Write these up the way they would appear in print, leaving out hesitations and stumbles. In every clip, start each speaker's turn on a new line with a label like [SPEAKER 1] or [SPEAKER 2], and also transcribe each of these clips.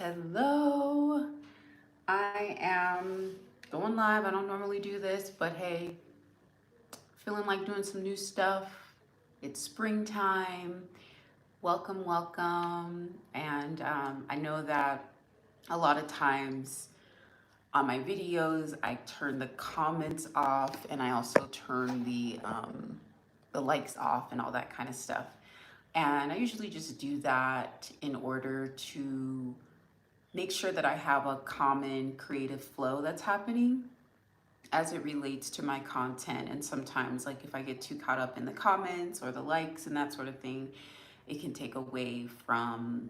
[SPEAKER 1] Hello. I am going live. I don't normally do this, but hey, feeling like doing some new stuff. It's springtime. Welcome, welcome. And I know that a lot of times on my videos, I turn the comments off and I also turn the likes off and all that kind of stuff. And I usually just do that in order to make sure that I have a common creative flow that's happening as it relates to my content. And sometimes, like, if I get too caught up in the comments or the likes and that sort of thing, it can take away from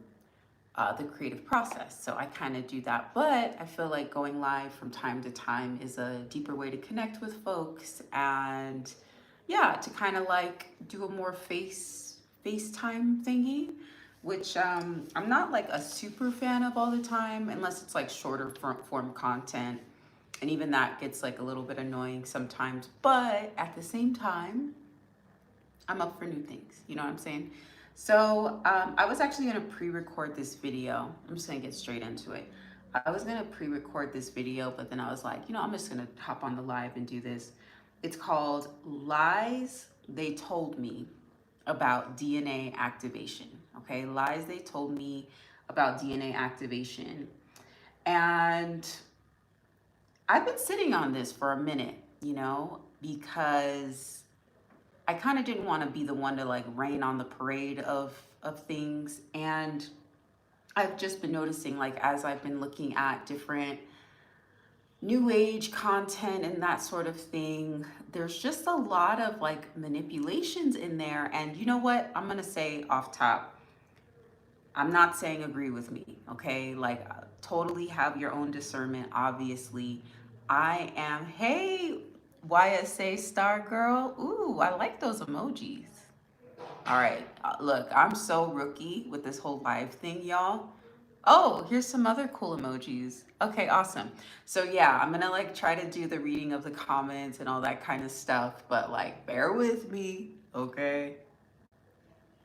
[SPEAKER 1] the creative process. So I kind of do that. But I feel like going live from time to time is a deeper way to connect with folks and, yeah, to kind of like do a more FaceTime thingy, which I'm not like a super fan of all the time, unless it's like shorter form content. And even that gets like a little bit annoying sometimes. But at the same time, I'm up for new things. You know what I'm saying? So I was actually going to pre-record this video. I'm just going to get straight into it. I was going to pre-record this video, but then I was like, I'm just going to hop on the live and do this. It's called Lies They Told Me About DNA Activation. Okay, lies they told me about DNA activation. And I've been sitting on this for a minute, because I kind of didn't want to be the one to like rain on the parade of things. And I've just been noticing, like, as I've been looking at different new age content and that sort of thing, there's just a lot of like manipulations in there. And you know what? I'm going to say off top, I'm not saying agree with me, okay? Like, totally have your own discernment, obviously. I am, hey, YSA Star Girl. Ooh, I like those emojis. All right, look, I'm so rookie with this whole live thing, y'all. Oh, here's some other cool emojis. Okay, awesome. So yeah, I'm gonna like try to do the reading of the comments and all that kind of stuff, but like bear with me, okay?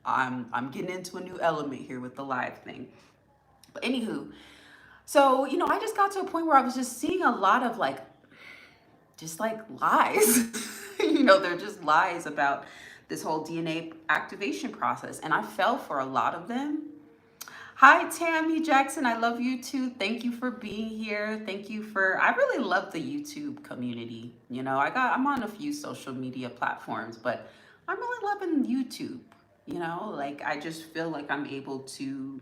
[SPEAKER 1] I'm getting into a new element here with the live thing. But anywho, so I just got to a point where I was just seeing a lot of like just like lies. They're just lies about this whole DNA activation process. And I fell for a lot of them. Hi, Tammy Jackson. I love you too. Thank you for being here. Thank you for, I really love the YouTube community. I'm on a few social media platforms, but I'm really loving YouTube. Like I just feel like I'm able to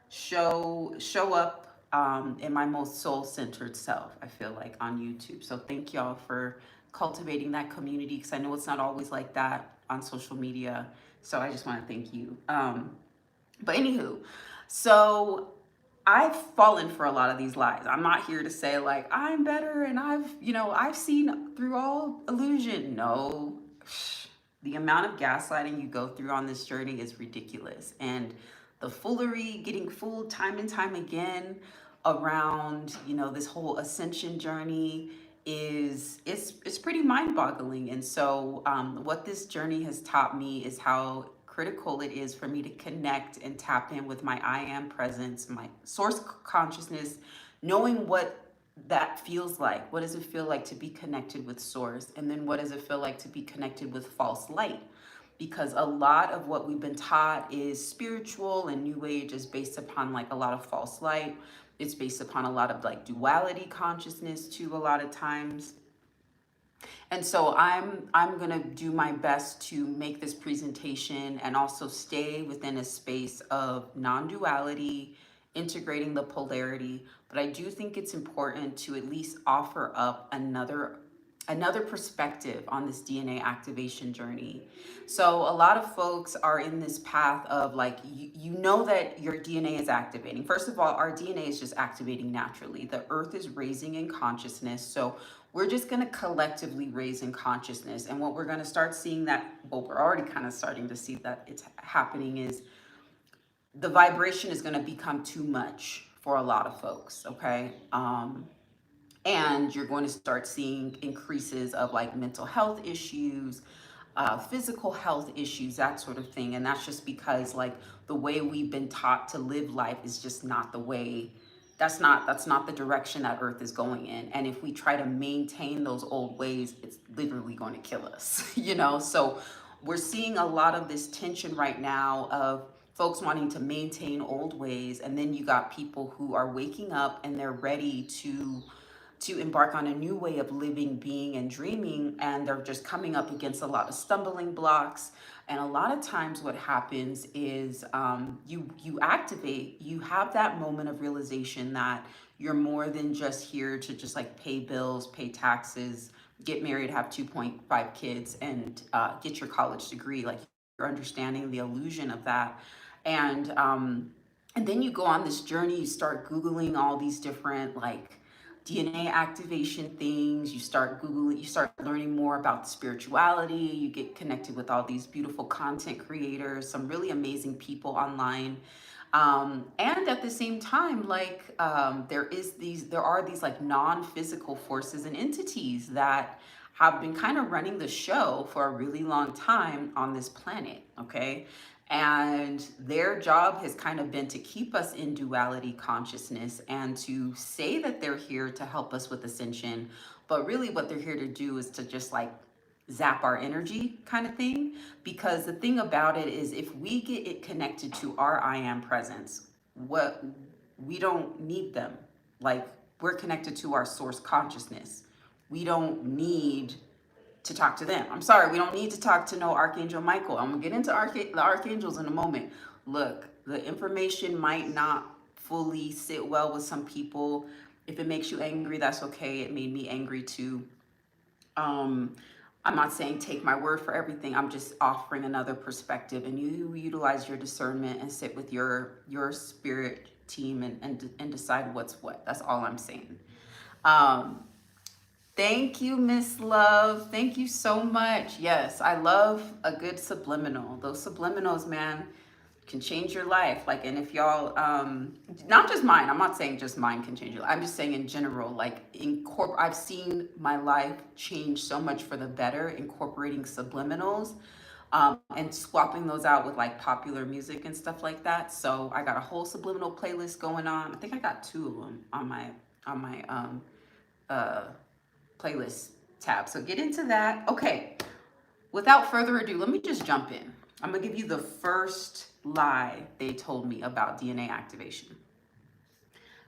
[SPEAKER 1] show up in my most soul-centered self, I feel like, on YouTube. So thank y'all for cultivating that community, because I know it's not always like that on social media. So I just want to thank you. But anywho, so I've fallen for a lot of these lies. I'm not here to say like I'm better and I've seen through all illusion. No, the amount of gaslighting you go through on this journey is ridiculous. And the foolery, getting fooled time and time again around, this whole ascension journey it's pretty mind-boggling. And so what this journey has taught me is how critical it is for me to connect and tap in with my I am presence, my source consciousness, knowing what that feels like. What does it feel like to be connected with source? And then what does it feel like to be connected with false light? Because a lot of what we've been taught is spiritual, and new age is based upon like a lot of false light. It's based upon a lot of like duality consciousness too, a lot of times. And so I'm going to do my best to make this presentation and also stay within a space of non-duality, integrating the polarity. But I do think it's important to at least offer up another perspective on this DNA activation journey. So a lot of folks are in this path of like, you know that your DNA is activating. First of all, our DNA is just activating naturally. The earth is raising in consciousness. So we're just going to collectively raise in consciousness. And what we're going to start seeing we're already kind of starting to see that it's happening, is the vibration is going to become too much for a lot of folks. Okay. And you're going to start seeing increases of like mental health issues, physical health issues, that sort of thing. And that's just because like the way we've been taught to live life is just not the way, that's not the direction that earth is going in. And if we try to maintain those old ways, it's literally going to kill us, you know? So we're seeing a lot of this tension right now of folks wanting to maintain old ways, and then you got people who are waking up and they're ready to embark on a new way of living, being, and dreaming, and they're just coming up against a lot of stumbling blocks. And a lot of times what happens is you activate, you have that moment of realization that you're more than just here to just like pay bills, pay taxes, get married, have 2.5 kids, and get your college degree. Like, you're understanding the illusion of that. And um, and then you go on this journey, you start Googling all these different like DNA activation things. You start Googling, you start learning more about spirituality. You get connected with all these beautiful content creators, some really amazing people online. And at the same time, like there are these like non-physical forces and entities that have been kind of running the show for a really long time on this planet, okay? And their job has kind of been to keep us in duality consciousness and to say that they're here to help us with ascension. But really, what they're here to do is to just like zap our energy kind of thing. Because the thing about it is, if we get it connected to our I am presence, what we don't need them. Like, we're connected to our source consciousness. We don't need to talk to them. I'm sorry, we don't need to talk to no Archangel Michael. I'm gonna get into the archangels in a moment. Look, the information might not fully sit well with some people. If it makes you angry, that's okay. It made me angry too. Um, I'm not saying take my word for everything. I'm just offering another perspective, and you utilize your discernment and sit with your spirit team and decide what's what. That's all I'm saying. Um, Thank you, Miss Love. Thank you so much. Yes, I love a good subliminal. Those subliminals, man, can change your life. Like, and if y'all, not just mine, I'm not saying just mine can change your life. I'm just saying in general, like, I've seen my life change so much for the better, incorporating subliminals, and swapping those out with like popular music and stuff like that. So I got a whole subliminal playlist going on. I think I got two of them on my uh playlist tab. So get into that. Okay, without further ado, let me just jump in. I'm gonna give you the first lie they told me about DNA activation.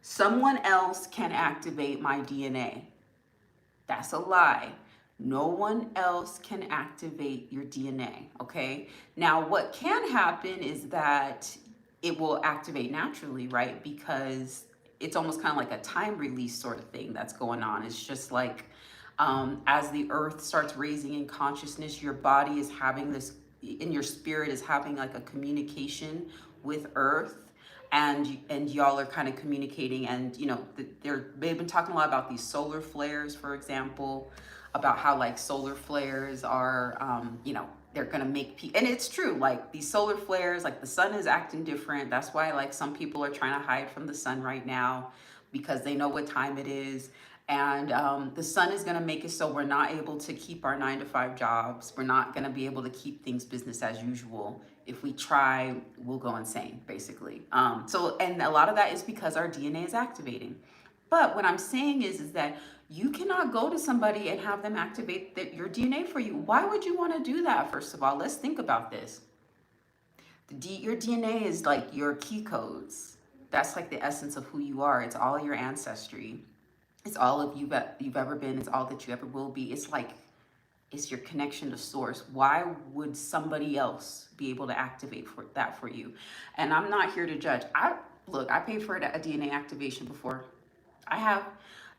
[SPEAKER 1] Someone else can activate my DNA. That's a lie. No one else can activate your DNA, okay? Now, what can happen is that it will activate naturally, right? Because it's almost kind of like a time release sort of thing that's going on. It's just like as the earth starts raising in consciousness, your body is having this, in your spirit is having like a communication with earth, and y'all are kind of communicating. And you know, they've been talking a lot about these solar flares, for example, about how like solar flares are you know, they're gonna make people, and it's true, like these solar flares, like the sun is acting different. That's why like some people are trying to hide from the sun right now, because they know what time it is. And the sun is going to make it so we're not able to keep our 9 to 5 jobs. We're not going to be able to keep things business as usual. If we try, we'll go insane, basically. And a lot of that is because our DNA is activating. But what I'm saying is that you cannot go to somebody and have them activate your DNA for you. Why would you want to do that? First of all, let's think about this. Your DNA is like your key codes. That's like the essence of who you are. It's all your ancestry. It's all of you that you've ever been. It's all that you ever will be. It's like, it's your connection to source. Why would somebody else be able to activate that for you? And I'm not here to judge. I paid for a DNA activation before. I have,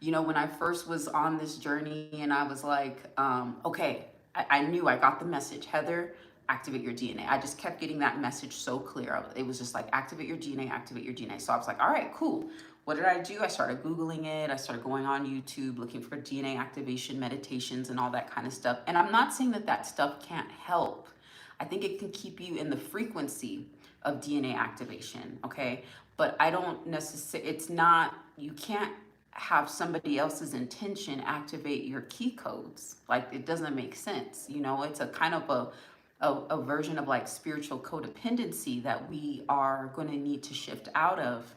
[SPEAKER 1] you know, when I first was on this journey, and I was like, okay, I knew, I got the message, Heather, activate your DNA. I just kept getting that message so clear. It was just like, activate your DNA, activate your DNA. So I was like, all right, cool. What did I do? I started Googling it. I started going on YouTube, looking for DNA activation meditations and all that kind of stuff. And I'm not saying that that stuff can't help. I think it can keep you in the frequency of DNA activation, okay? But I don't necessarily, it's not, you can't have somebody else's intention activate your key codes. Like, it doesn't make sense. You know, it's a kind of a version of like spiritual codependency that we are going to need to shift out of.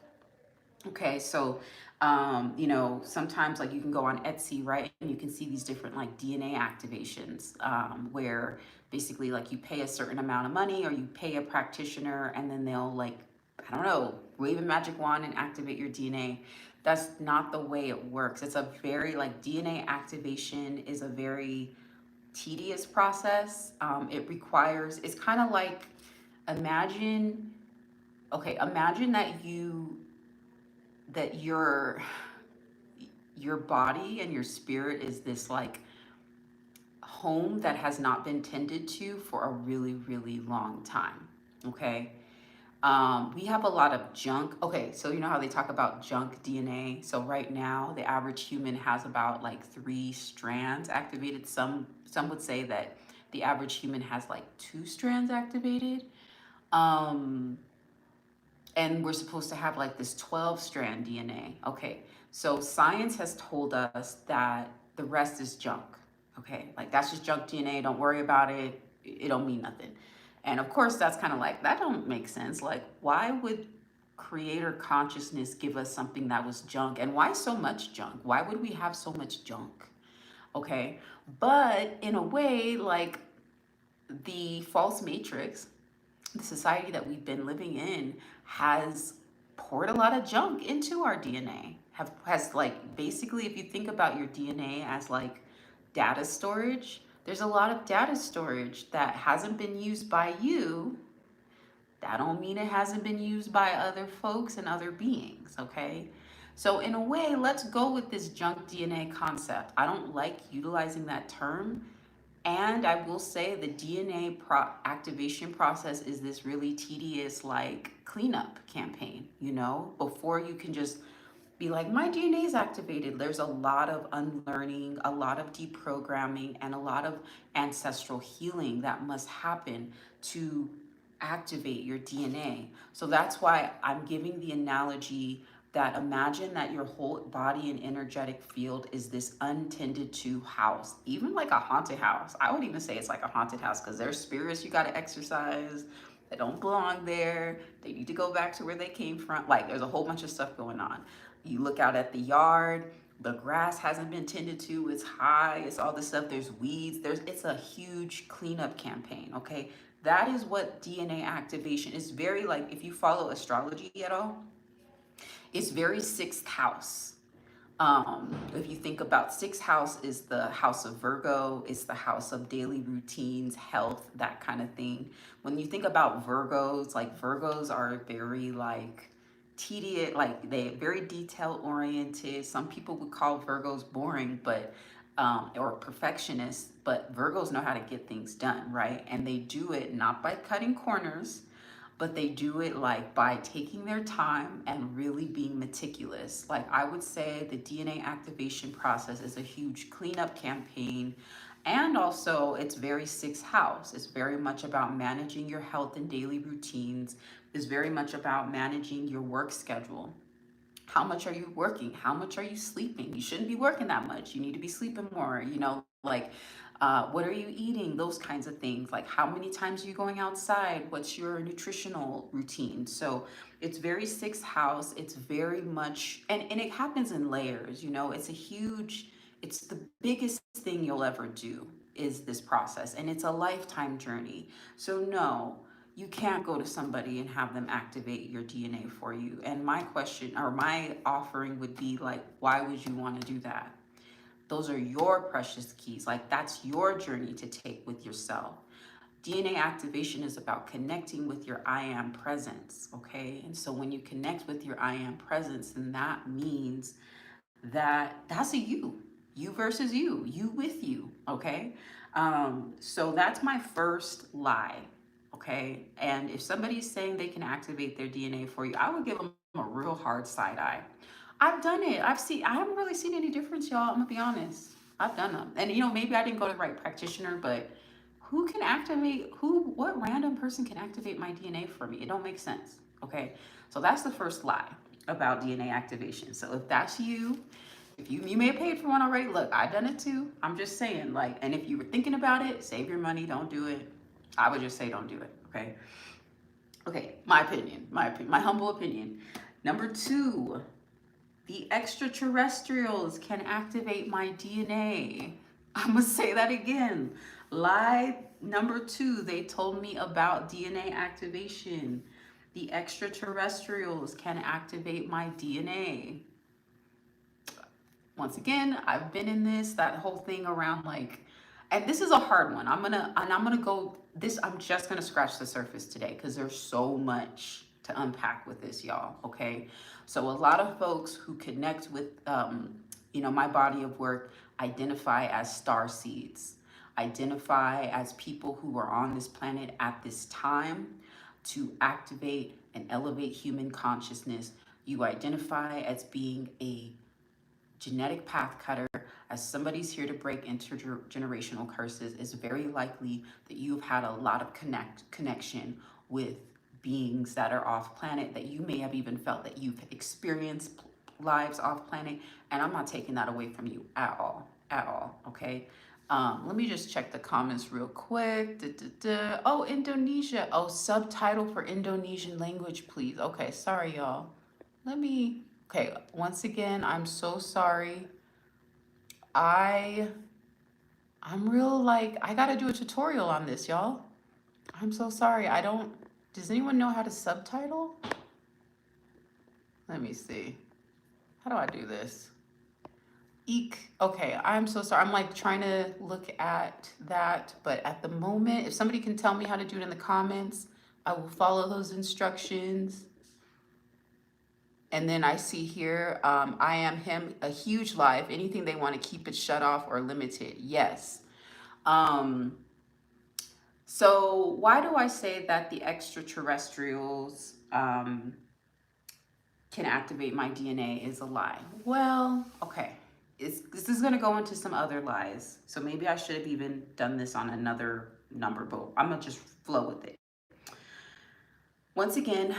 [SPEAKER 1] Okay, so you know, sometimes like you can go on Etsy, right? And you can see these different like DNA activations, where basically like you pay a certain amount of money or you pay a practitioner and then they'll like, I don't know, wave a magic wand and activate your DNA. That's not the way it works. It's a very like DNA activation is a very tedious process. It requires, it's kind of like, imagine, okay, imagine that that your body and your spirit is this like home that has not been tended to for a really, really long time. Okay. We have a lot of junk. Okay, so you know how they talk about junk DNA. So right now, the average human has about like 3 strands activated. Some would say that the average human has like 2 strands activated. Um, and we're supposed to have like this 12-strand DNA. Okay, so science has told us that the rest is junk. Okay, like that's just junk DNA. Don't worry about it. It don't mean nothing. And of course, that's kind of like, that don't make sense. Like, why would creator consciousness give us something that was junk? And why so much junk? Why would we have so much junk? Okay, but in a way, like the false matrix, the society that we've been living in has poured a lot of junk into our DNA. Has like, basically, if you think about your DNA as like data storage, there's a lot of data storage that hasn't been used by you. That don't mean it hasn't been used by other folks and other beings, okay? So in a way, let's go with this junk DNA concept. I don't like utilizing that term, and I will say the DNA activation process is this really tedious, like, cleanup campaign, you know, before you can just be like, my DNA is activated. There's a lot of unlearning, a lot of deprogramming, and a lot of ancestral healing that must happen to activate your DNA. So that's why I'm giving the analogy that, imagine that your whole body and energetic field is this untended to house, even like a haunted house. I would even say it's like a haunted house because there's spirits you got to exorcise that don't belong there. They need to go back to where they came from. Like, there's a whole bunch of stuff going on. You look out at the yard, the grass hasn't been tended to, it's high, it's all this stuff, there's weeds, it's a huge cleanup campaign. Okay, that is what DNA activation is. Very, like, if you follow astrology at all, it's very sixth house. If you think about, sixth house is the house of Virgo, it's the house of daily routines, health, that kind of thing. When you think about Virgos, like, Virgos are very like tedious, like they very detail oriented. Some people would call Virgos boring, but or perfectionists, but Virgos know how to get things done, right? And they do it not by cutting corners, but they do it like by taking their time and really being meticulous. Like, I would say the DNA activation process is a huge cleanup campaign. And also, it's very sixth house. It's very much about managing your health and daily routines. It's very much about managing your work schedule. How much are you working? How much are you sleeping? You shouldn't be working that much. You need to be sleeping more, you know, like, what are you eating? Those kinds of things. Like, how many times are you going outside? What's your nutritional routine? So it's very sixth house. It's very much, and it happens in layers, you know, it's the biggest thing you'll ever do is this process. And it's a lifetime journey. So no, you can't go to somebody and have them activate your DNA for you. And my question, or my offering, would be like, why would you want to do that? Those are your precious keys. Like, that's your journey to take with yourself. DNA activation is about connecting with your I am presence, okay? And so when you connect with your I am presence, then that means that that's a you versus you with you, okay? So that's my first lie, okay? And if somebody's saying they can activate their DNA for you, I would give them a real hard side eye. I've done it. I haven't really seen any difference, y'all. I'm gonna be honest. I've done them. And you know, maybe I didn't go to the right practitioner, but what random person can activate my DNA for me? It don't make sense. Okay. So that's the first lie. about DNA activation. So if that's you, if you may have paid for one already, look, I've done it too. I'm just saying, like, and if you were thinking about it, save your money, don't do it. I would just say don't do it, okay? Okay, my humble opinion. Number two, the extraterrestrials can activate my DNA. I'm gonna say that again. Lie number two, they told me about DNA activation. The extraterrestrials can activate my DNA. Once again, I've been in this, that whole thing around like, and this is a hard one. I'm gonna go this, I'm just gonna scratch the surface today because there's so much to unpack with this, y'all. Okay. So a lot of folks who connect with my body of work identify as star seeds, identify as people who are on this planet at this time to activate and elevate human consciousness. You identify as being a genetic path cutter, as somebody's here to break intergenerational curses. It's very likely that you've had a lot of connection with beings that are off planet, that you may have even felt that you've experienced lives off planet. And I'm not taking that away from you at all, okay? Let me just check the comments real quick. Oh, Indonesia. Oh, subtitle for Indonesian language, please. Okay, sorry, y'all. Okay, once again, I'm so sorry. I'm real, like, I gotta do a tutorial on this, y'all. I'm so sorry. Does anyone know how to subtitle? Let me see. How do I do this? Eek. Okay, I'm so sorry. I'm like trying to look at that, but at the moment, if somebody can tell me how to do it in the comments, I will follow those instructions. And then I see here, I am him, a huge lie. If anything, they want to keep it shut off or limited. Yes. So why do I say that the extraterrestrials can activate my DNA is a lie? Well, okay. This is going to go into some other lies. So maybe I should have even done this on another number, but I'm going to just flow with it. Once again,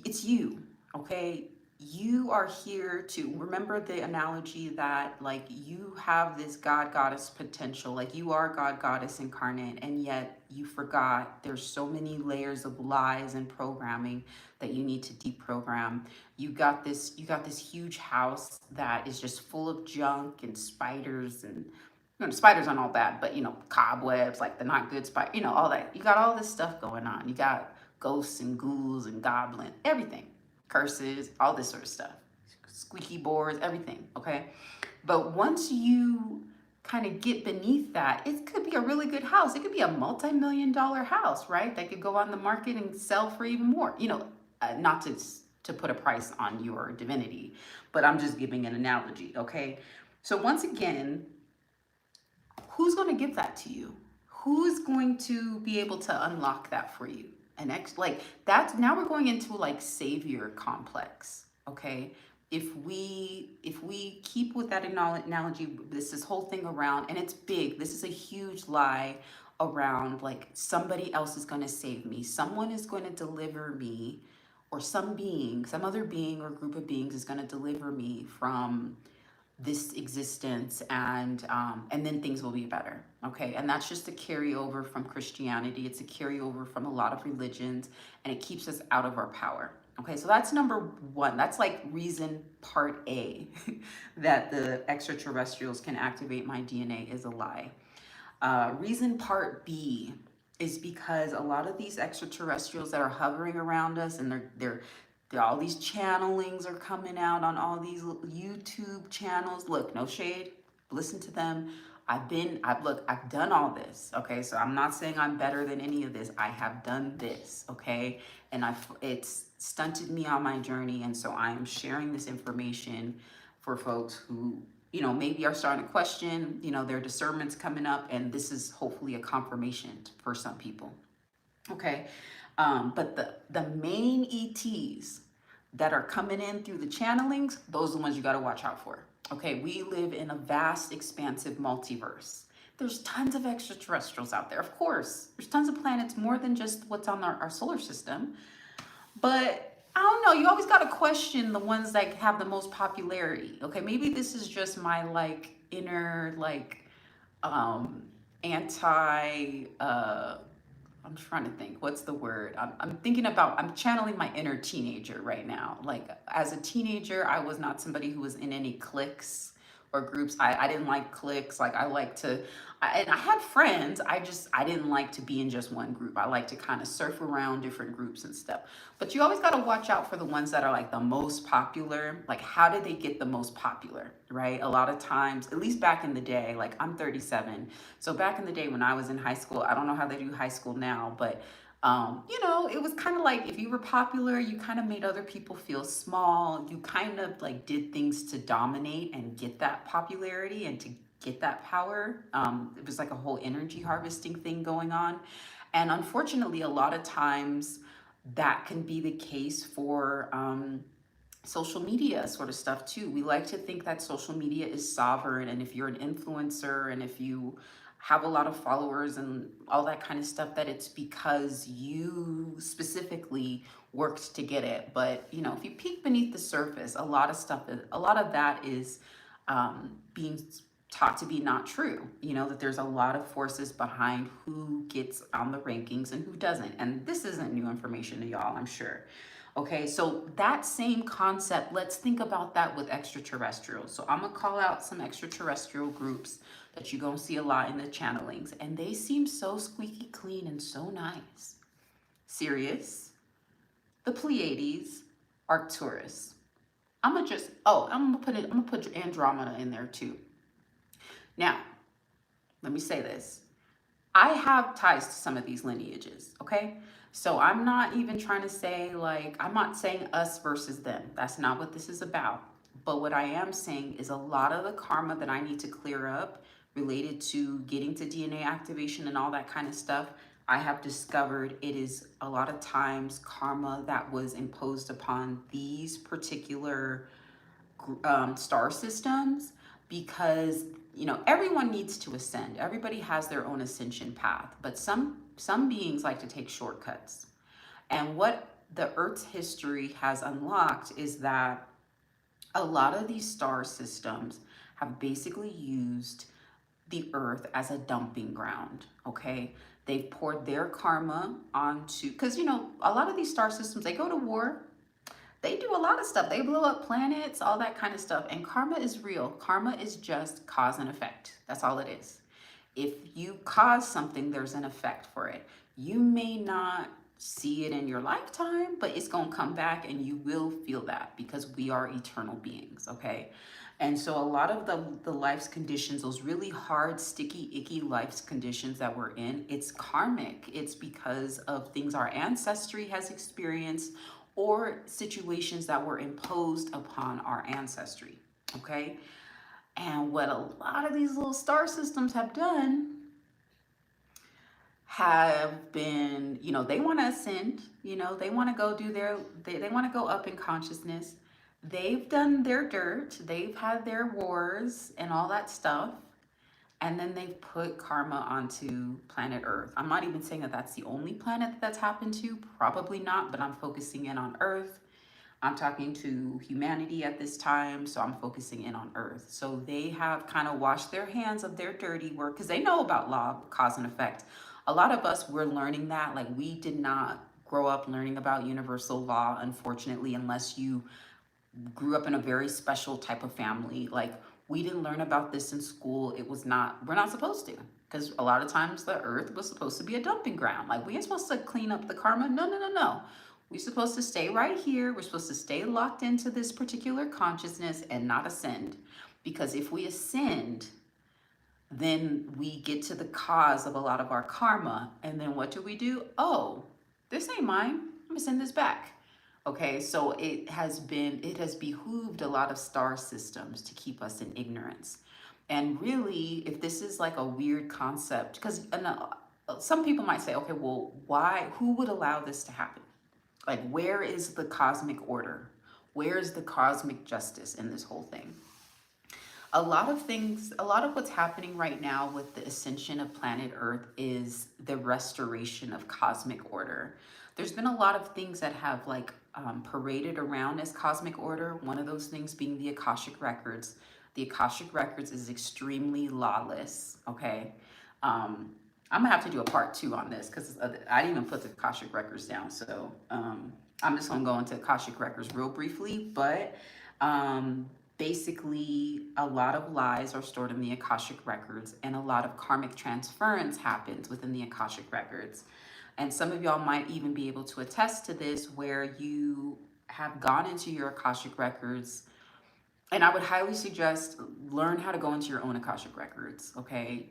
[SPEAKER 1] it's you, okay? You are here to remember the analogy that like you have this God goddess potential, like you are God goddess incarnate, and yet you forgot there's so many layers of lies and programming that you need to deprogram. You got this huge house that is just full of junk and spiders and spiders aren't all bad, but cobwebs, like the not good spider, all that. You got all this stuff going on. You got ghosts and ghouls and goblin, everything, curses, all this sort of stuff, squeaky boards, everything, okay? But once you kind of get beneath that, it could be a really good house. It could be a multi-million-dollar house, right? That could go on the market and sell for even more, not to put a price on your divinity, but I'm just giving an analogy, okay? So once again, who's going to give that to you? Who's going to be able to unlock that for you? Like that's, now we're going into like savior complex, okay? If we keep with that analogy, this whole thing around, and it's big, this is a huge lie around like somebody else is going to save me. Someone is going to deliver me, or some other being or group of beings is going to deliver me from this existence, and then things will be better, okay? And that's just a carryover from Christianity. It's a carryover from a lot of religions, and it keeps us out of our power, okay? So that's number one. That's like reason part A that the extraterrestrials can activate my DNA is a lie. Reason part B is because a lot of these extraterrestrials that are hovering around us, and they're all these channelings are coming out on all these YouTube channels. Look, no shade, listen to them. I've done all this, okay? So I'm not saying I'm better than any of this. I have done this, okay? And it's stunted me on my journey, and so I am sharing this information for folks who, maybe are starting to question, their discernment's coming up, and this is hopefully a confirmation for some people, okay? But the main ETs that are coming in through the channelings, those are the ones you got to watch out for. Okay, we live in a vast, expansive multiverse. There's tons of extraterrestrials out there. Of course, there's tons of planets, more than just what's on our solar system. But I don't know. You always got to question the ones that have the most popularity. Okay, maybe this is just my like inner like um anti I'm trying to think what's the word. I'm thinking about, I'm channeling my inner teenager right now. Like as a teenager, I was not somebody who was in any cliques or groups. I didn't like cliques. Like I like to, and I had friends. I didn't like to be in just one group. I like to kind of surf around different groups and stuff. But you always got to watch out for the ones that are like the most popular. Like how did they get the most popular, right? A lot of times, at least back in the day, like I'm 37. So back in the day when I was in high school, I don't know how they do high school now, but you know, it was kind of like if you were popular, you kind of made other people feel small. You kind of like did things to dominate and get that popularity and to get that power. It was like a whole energy harvesting thing going on. And unfortunately, a lot of times that can be the case for social media sort of stuff too. We like to think that social media is sovereign, and if you're an influencer and if you have a lot of followers and all that kind of stuff, that it's because you specifically worked to get it. But you know, if you peek beneath the surface, a lot of that is being taught to be not true. You know, that there's a lot of forces behind who gets on the rankings and who doesn't. And this isn't new information to y'all, I'm sure. Okay, so that same concept, let's think about that with extraterrestrials. So I'm gonna call out some extraterrestrial groups that you're gonna see a lot in the channelings, and they seem so squeaky clean and so nice. Sirius, the Pleiades, Arcturus. I'm gonna put Andromeda in there too. Now, let me say this. I have ties to some of these lineages, okay? So I'm not even trying to say, like, I'm not saying us versus them. That's not what this is about. But what I am saying is a lot of the karma that I need to clear up related to getting to DNA activation and all that kind of stuff, I have discovered it is a lot of times karma that was imposed upon these particular star systems, because you know everyone needs to ascend. Everybody has their own ascension path, but some beings like to take shortcuts. And what the Earth's history has unlocked is that a lot of these star systems have basically used the Earth as a dumping ground. Okay, they've poured their karma onto, because you know a lot of these star systems, they go to war, they do a lot of stuff. They blow up planets, all that kind of stuff. And karma is real. Karma is just cause and effect. That's all it is. If you cause something, there's an effect for it. You may not see it in your lifetime, but it's going to come back and you will feel that, because we are eternal beings, okay? And so a lot of the life's conditions, those really hard, sticky, icky life's conditions that we're in, it's karmic. It's because of things our ancestry has experienced or situations that were imposed upon our ancestry, okay? And what a lot of these little star systems have done have been, you know, they want to ascend, you know, they want to go do their, they want to go up in consciousness. They've done their dirt, they've had their wars and all that stuff. And then they've put karma onto planet Earth. I'm not even saying that that's the only planet that that's happened to, probably not, but I'm focusing in on Earth. I'm talking to humanity at this time, so I'm focusing in on Earth. So they have kind of washed their hands of their dirty work, because they know about law, cause and effect. A lot of us, we're learning that. Like, we did not grow up learning about universal law, unfortunately, unless you grew up in a very special type of family. Like, we didn't learn about this in school. It was not, we're not supposed to, because a lot of times the Earth was supposed to be a dumping ground. Like, we ain't supposed to clean up the karma. No, no, no, no. We're supposed to stay right here. We're supposed to stay locked into this particular consciousness and not ascend. Because if we ascend, then we get to the cause of a lot of our karma. And then what do? Oh, this ain't mine. I'm gonna send this back. Okay, so it has behooved a lot of star systems to keep us in ignorance. And really, if this is like a weird concept, because some people might say, okay, well, why, who would allow this to happen? Like, where is the cosmic order? Where is the cosmic justice in this whole thing? A lot of things, a lot of what's happening right now with the ascension of planet Earth is the restoration of cosmic order. There's been a lot of things that have like paraded around as cosmic order. One of those things being the Akashic Records. The Akashic Records is extremely lawless, okay? I'm gonna have to do a part two on this because I didn't even put the Akashic Records down. So I'm just gonna go into Akashic Records real briefly, but um, basically a lot of lies are stored in the Akashic Records and a lot of karmic transference happens within the Akashic Records. And some of y'all might even be able to attest to this where you have gone into your Akashic Records. And I would highly suggest learn how to go into your own Akashic Records, okay?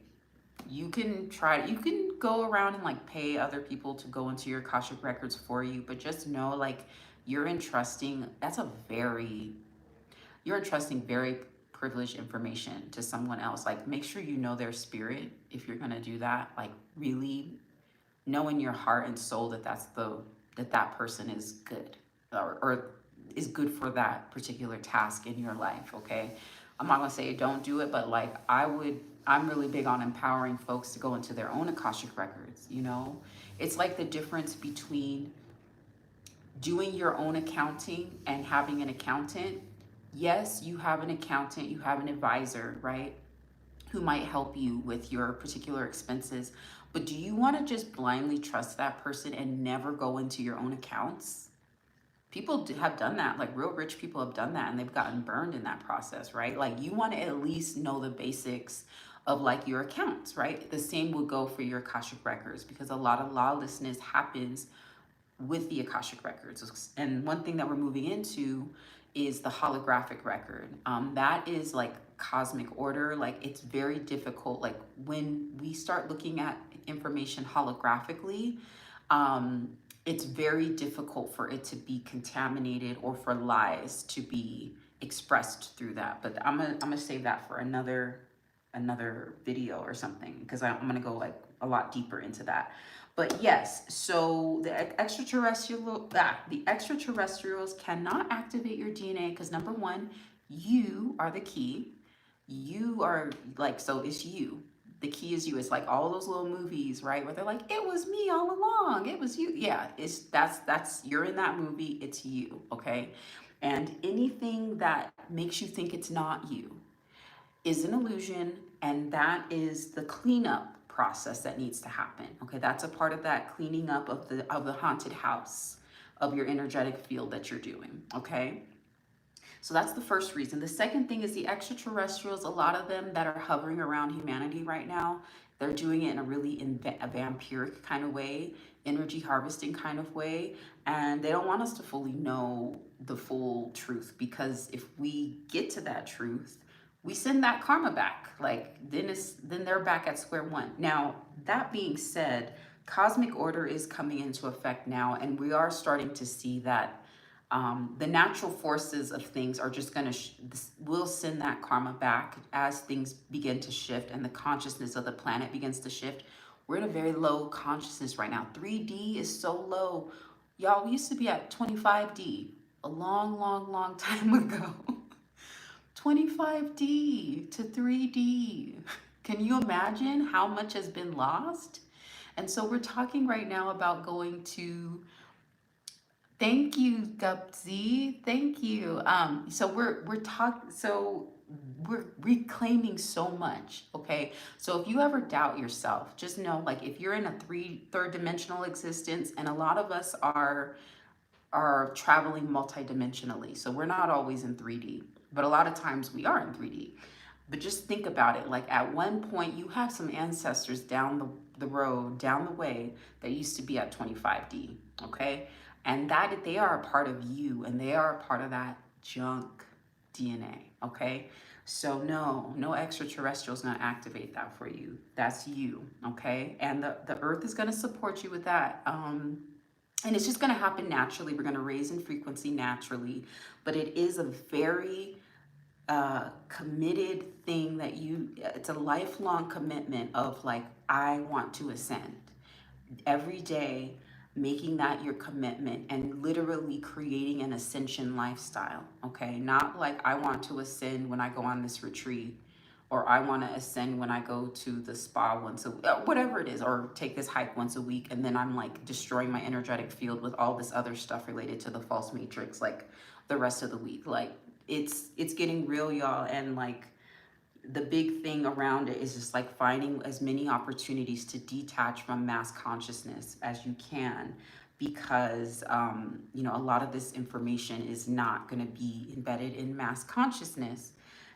[SPEAKER 1] You can go around and like pay other people to go into your Akashic Records for you, but just know like you're entrusting, you're entrusting very privileged information to someone else. Like make sure you know their spirit if you're gonna do that. Like really know in your heart and soul that that person is good, or is good for that particular task in your life. Okay, I'm not gonna say don't do it, but like I'm really big on empowering folks to go into their own Akashic Records. You know, it's like the difference between doing your own accounting and having an accountant. Yes, you have an accountant, you have an advisor, right, who might help you with your particular expenses. But do you want to just blindly trust that person and never go into your own accounts? People have done that. Like real rich people have done that and they've gotten burned in that process, right? Like you want to at least know the basics of like your accounts, right? The same would go for your Akashic Records because a lot of lawlessness happens with the Akashic Records. And one thing that we're moving into is the holographic record. That is like cosmic order. Like it's very difficult. Like when we start looking at information holographically, it's very difficult for it to be contaminated or for lies to be expressed through that. But I'm gonna save that for another video or something because I'm gonna go like a lot deeper into that. But yes, so the extraterrestrials cannot activate your DNA because number one, you are the key. You are like, so it's you. The key is you. It's like all those little movies, right? Where they're like, it was me all along. It was you. Yeah, that's you're in that movie. It's you, okay? And anything that makes you think it's not you is an illusion, and that is the cleanup process that needs to happen. Okay, that's a part of that cleaning up of the haunted house of your energetic field that you're doing. Okay, so that's the first reason. The second thing is the extraterrestrials. A lot of them that are hovering around humanity right now, they're doing it in a really a vampiric kind of way, energy harvesting kind of way, and they don't want us to fully know the full truth because if we get to that truth, we send that karma back. Like then they're back at square one. Now, that being said, cosmic order is coming into effect now, and we are starting to see that the natural forces of things are just going to will send that karma back as things begin to shift and the consciousness of the planet begins to shift. We're in a very low consciousness right now. 3D is so low. Y'all, we used to be at 25D a long time ago. 25D to 3D. Can you imagine how much has been lost? And so we're talking right now about going to, thank you, Gupzi. Thank you. We're reclaiming so much. Okay. So if you ever doubt yourself, just know like if you're in a third dimensional existence, and a lot of us are traveling multidimensionally. So we're not always in 3D, but a lot of times we are in 3D. But just think about it. Like at one point, you have some ancestors down the road, down the way, that used to be at 25D, okay? And that they are a part of you, and they are a part of that junk DNA, okay? So no extraterrestrial's gonna activate that for you. That's you, okay? And the earth is gonna support you with that. And it's just going to happen naturally. We're going to raise in frequency naturally, but it is a very committed thing that it's a lifelong commitment of like, I want to ascend every day, making that your commitment and literally creating an ascension lifestyle. Okay. Not like I want to ascend when I go on this retreat or I want to ascend when I go to the spa once a whatever it is, or take this hike once a week, and then I'm like destroying my energetic field with all this other stuff related to the false matrix like the rest of the week. Like it's getting real, y'all, and like the big thing around it is just like finding as many opportunities to detach from mass consciousness as you can, because you know, a lot of this information is not going to be embedded in mass consciousness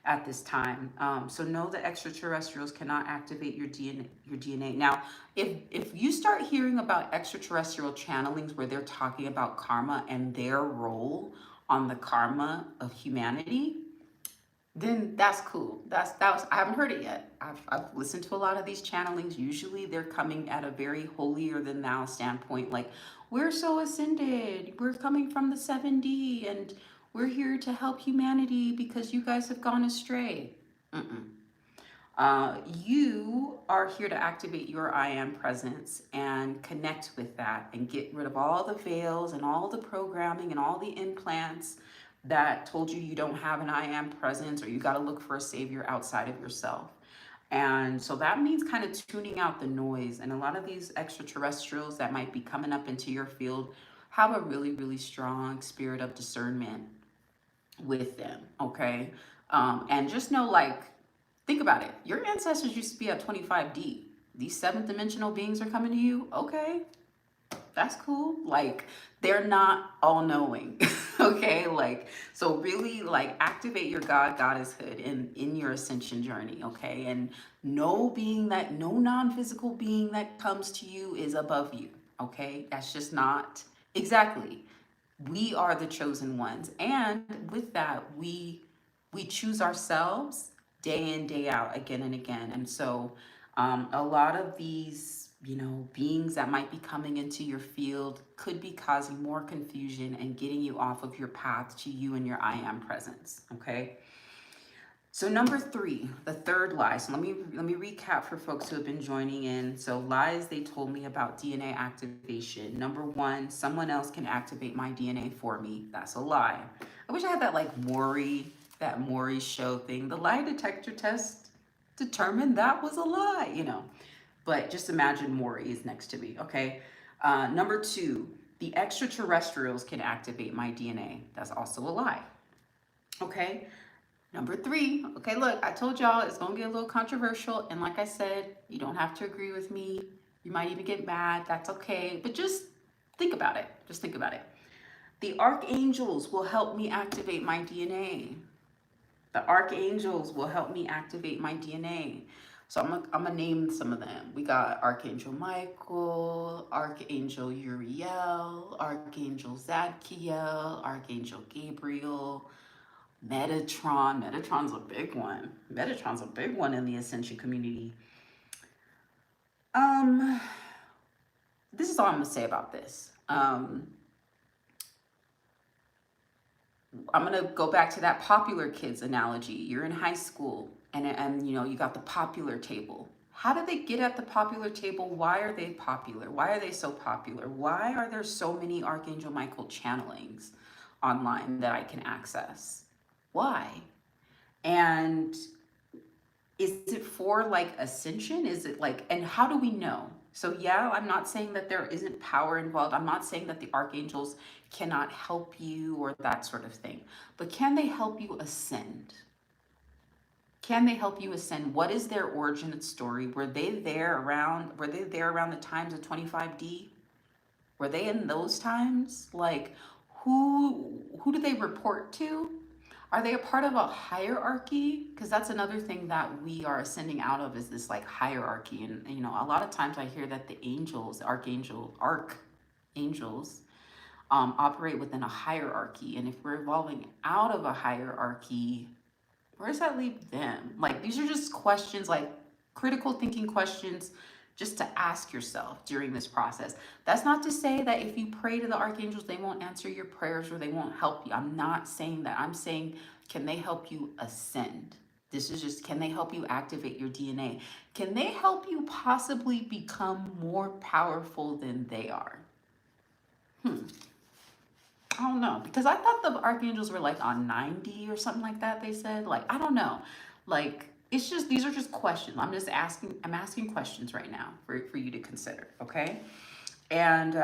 [SPEAKER 1] at this time. So know that extraterrestrials cannot activate your DNA. Now, if you start hearing about extraterrestrial channelings where they're talking about karma and their role on the karma of humanity, then that's cool. That was I haven't heard it yet. I've listened to a lot of these channelings. Usually they're coming at a very holier than thou standpoint, like we're so ascended, we're coming from the 7D, and we're here to help humanity because you guys have gone astray. Mm-mm. You are here to activate your I am presence and connect with that and get rid of all the veils and all the programming and all the implants that told you you don't have an I am presence, or you got to look for a savior outside of yourself. And so that means kind of tuning out the noise. And a lot of these extraterrestrials that might be coming up into your field have a really, really strong spirit of discernment with them, okay? And just know, like, think about it. Your ancestors used to be at 25D. These seventh dimensional beings are coming to you, okay? That's cool. Like, they're not all knowing, okay? Like, so really, like, activate your God goddesshood in your ascension journey, okay? And no being that, no non-physical being that comes to you is above you, okay? That's just not exactly. We are the chosen ones, and with that, we choose ourselves day in, day out, again and again. And so a lot of these, you know, beings that might be coming into your field could be causing more confusion and getting you off of your path to you and your I am presence, okay? So number 3, the third lie. So let me recap for folks who have been joining in. So lies they told me about DNA activation. Number 1, someone else can activate my DNA for me. That's a lie. I wish I had that like that Maury show thing. The lie detector test determined that was a lie, you know. But just imagine Maury is next to me, okay? Number 2, the extraterrestrials can activate my DNA. That's also a lie, okay? Number 3, okay, look, I told y'all it's gonna get a little controversial. And like I said, you don't have to agree with me. You might even get mad. That's okay. But just think about it. Just think about it. The archangels will help me activate my DNA. The archangels will help me activate my DNA. So I'm gonna name some of them. We got Archangel Michael, Archangel Uriel, Archangel Zadkiel, Archangel Gabriel, Metatron. Metatron's a big one. Metatron's a big one in the Ascension community. This is all I'm gonna say about this. I'm gonna go back to that popular kids analogy. You're in high school, and you know, you got the popular table. How did they get at the popular table? Why are they popular? Why are they so popular? Why are there so many Archangel Michael channelings online that I can access? Why? And is it for like ascension? Is it like, and how do we know? So yeah, I'm not saying that there isn't power involved. I'm not saying that the archangels cannot help you or that sort of thing. But can they help you ascend? Can they help you ascend? What is their origin story? Were they there around the times of 25D? Were they in those times? Like, who do they report to? Are they a part of a hierarchy? Because that's another thing that we are ascending out of, is this like hierarchy. And you know, a lot of times I hear that the angels, archangels, operate within a hierarchy. And if we're evolving out of a hierarchy, where does that leave them? Like, these are just questions, like critical thinking questions, just to ask yourself during this process. That's not to say that if you pray to the archangels, they won't answer your prayers or they won't help you. I'm not saying that. I'm saying, can they help you ascend? This is just, can they help you activate your DNA? Can they help you possibly become more powerful than they are? I don't know, because I thought the archangels were like on 90 or something like that. They said, like, I don't know, like, it's just, these are just questions. I'm asking questions right now for you to consider, okay? And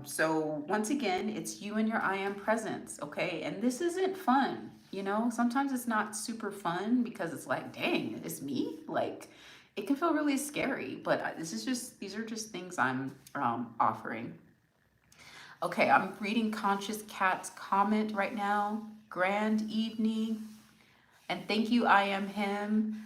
[SPEAKER 1] so once again, it's you and your I am presence, okay? And this isn't fun, you know? Sometimes it's not super fun because it's like, dang, it's me? Like, it can feel really scary, but these are just things I'm offering. Okay, I'm reading Conscious Cat's comment right now. Grand evening. And thank you, I am him.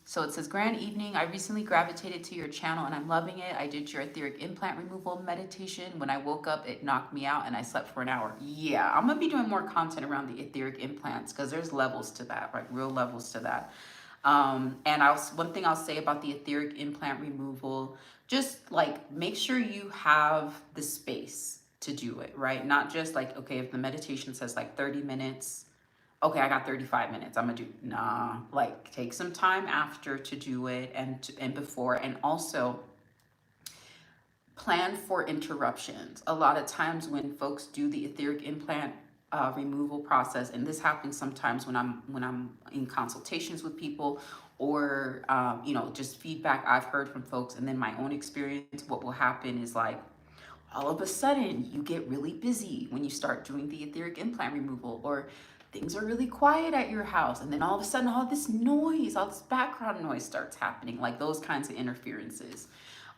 [SPEAKER 1] So it says, grand evening. I recently gravitated to your channel and I'm loving it. I did your etheric implant removal meditation. When I woke up, it knocked me out and I slept for an hour. Yeah, I'm gonna be doing more content around the etheric implants because there's levels to that, like real levels to that. And one thing I'll say about the etheric implant removal, just like make sure you have the space to do it, right? Not just like, okay, if the meditation says like 30 minutes, okay, I got 35 minutes. I'm gonna do, nah, like take some time after to do it and before, and also plan for interruptions. A lot of times when folks do the etheric implant removal process, and this happens sometimes when I'm in consultations with people, or you know, just feedback I've heard from folks, and then my own experience. What will happen is like all of a sudden you get really busy when you start doing the etheric implant removal, or things are really quiet at your house, and then all of a sudden all this noise, all this background noise starts happening, like those kinds of interferences.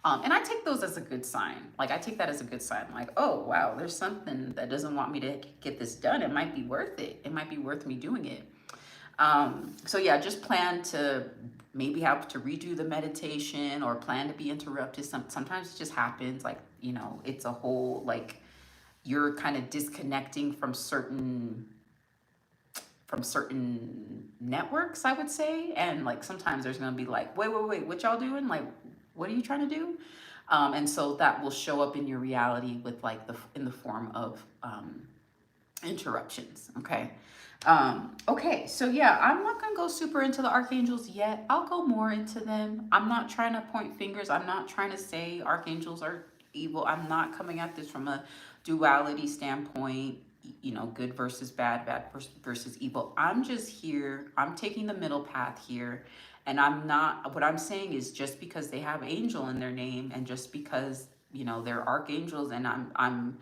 [SPEAKER 1] And I take those as a good sign. Like I take that as a good sign. Like, oh wow, there's something that doesn't want me to get this done. It might be worth it. It might be worth me doing it. So yeah, just plan to maybe have to redo the meditation or plan to be interrupted. Sometimes it just happens. Like, you know, it's a whole, like you're kind of disconnecting from certain networks, I would say. And like sometimes there's gonna be like, wait, what y'all doing? Like, what are you trying to do? And so that will show up in your reality with like in the form of interruptions. Okay. Okay, so yeah, I'm not gonna go super into the archangels yet. I'll go more into them. I'm not trying to point fingers. I'm not trying to say archangels are evil. I'm not coming at this from a duality standpoint, you know, good versus bad, versus evil. I'm just here. I'm taking the middle path here. And I'm not, what I'm saying is just because they have angel in their name and just because, you know, they're archangels and I'm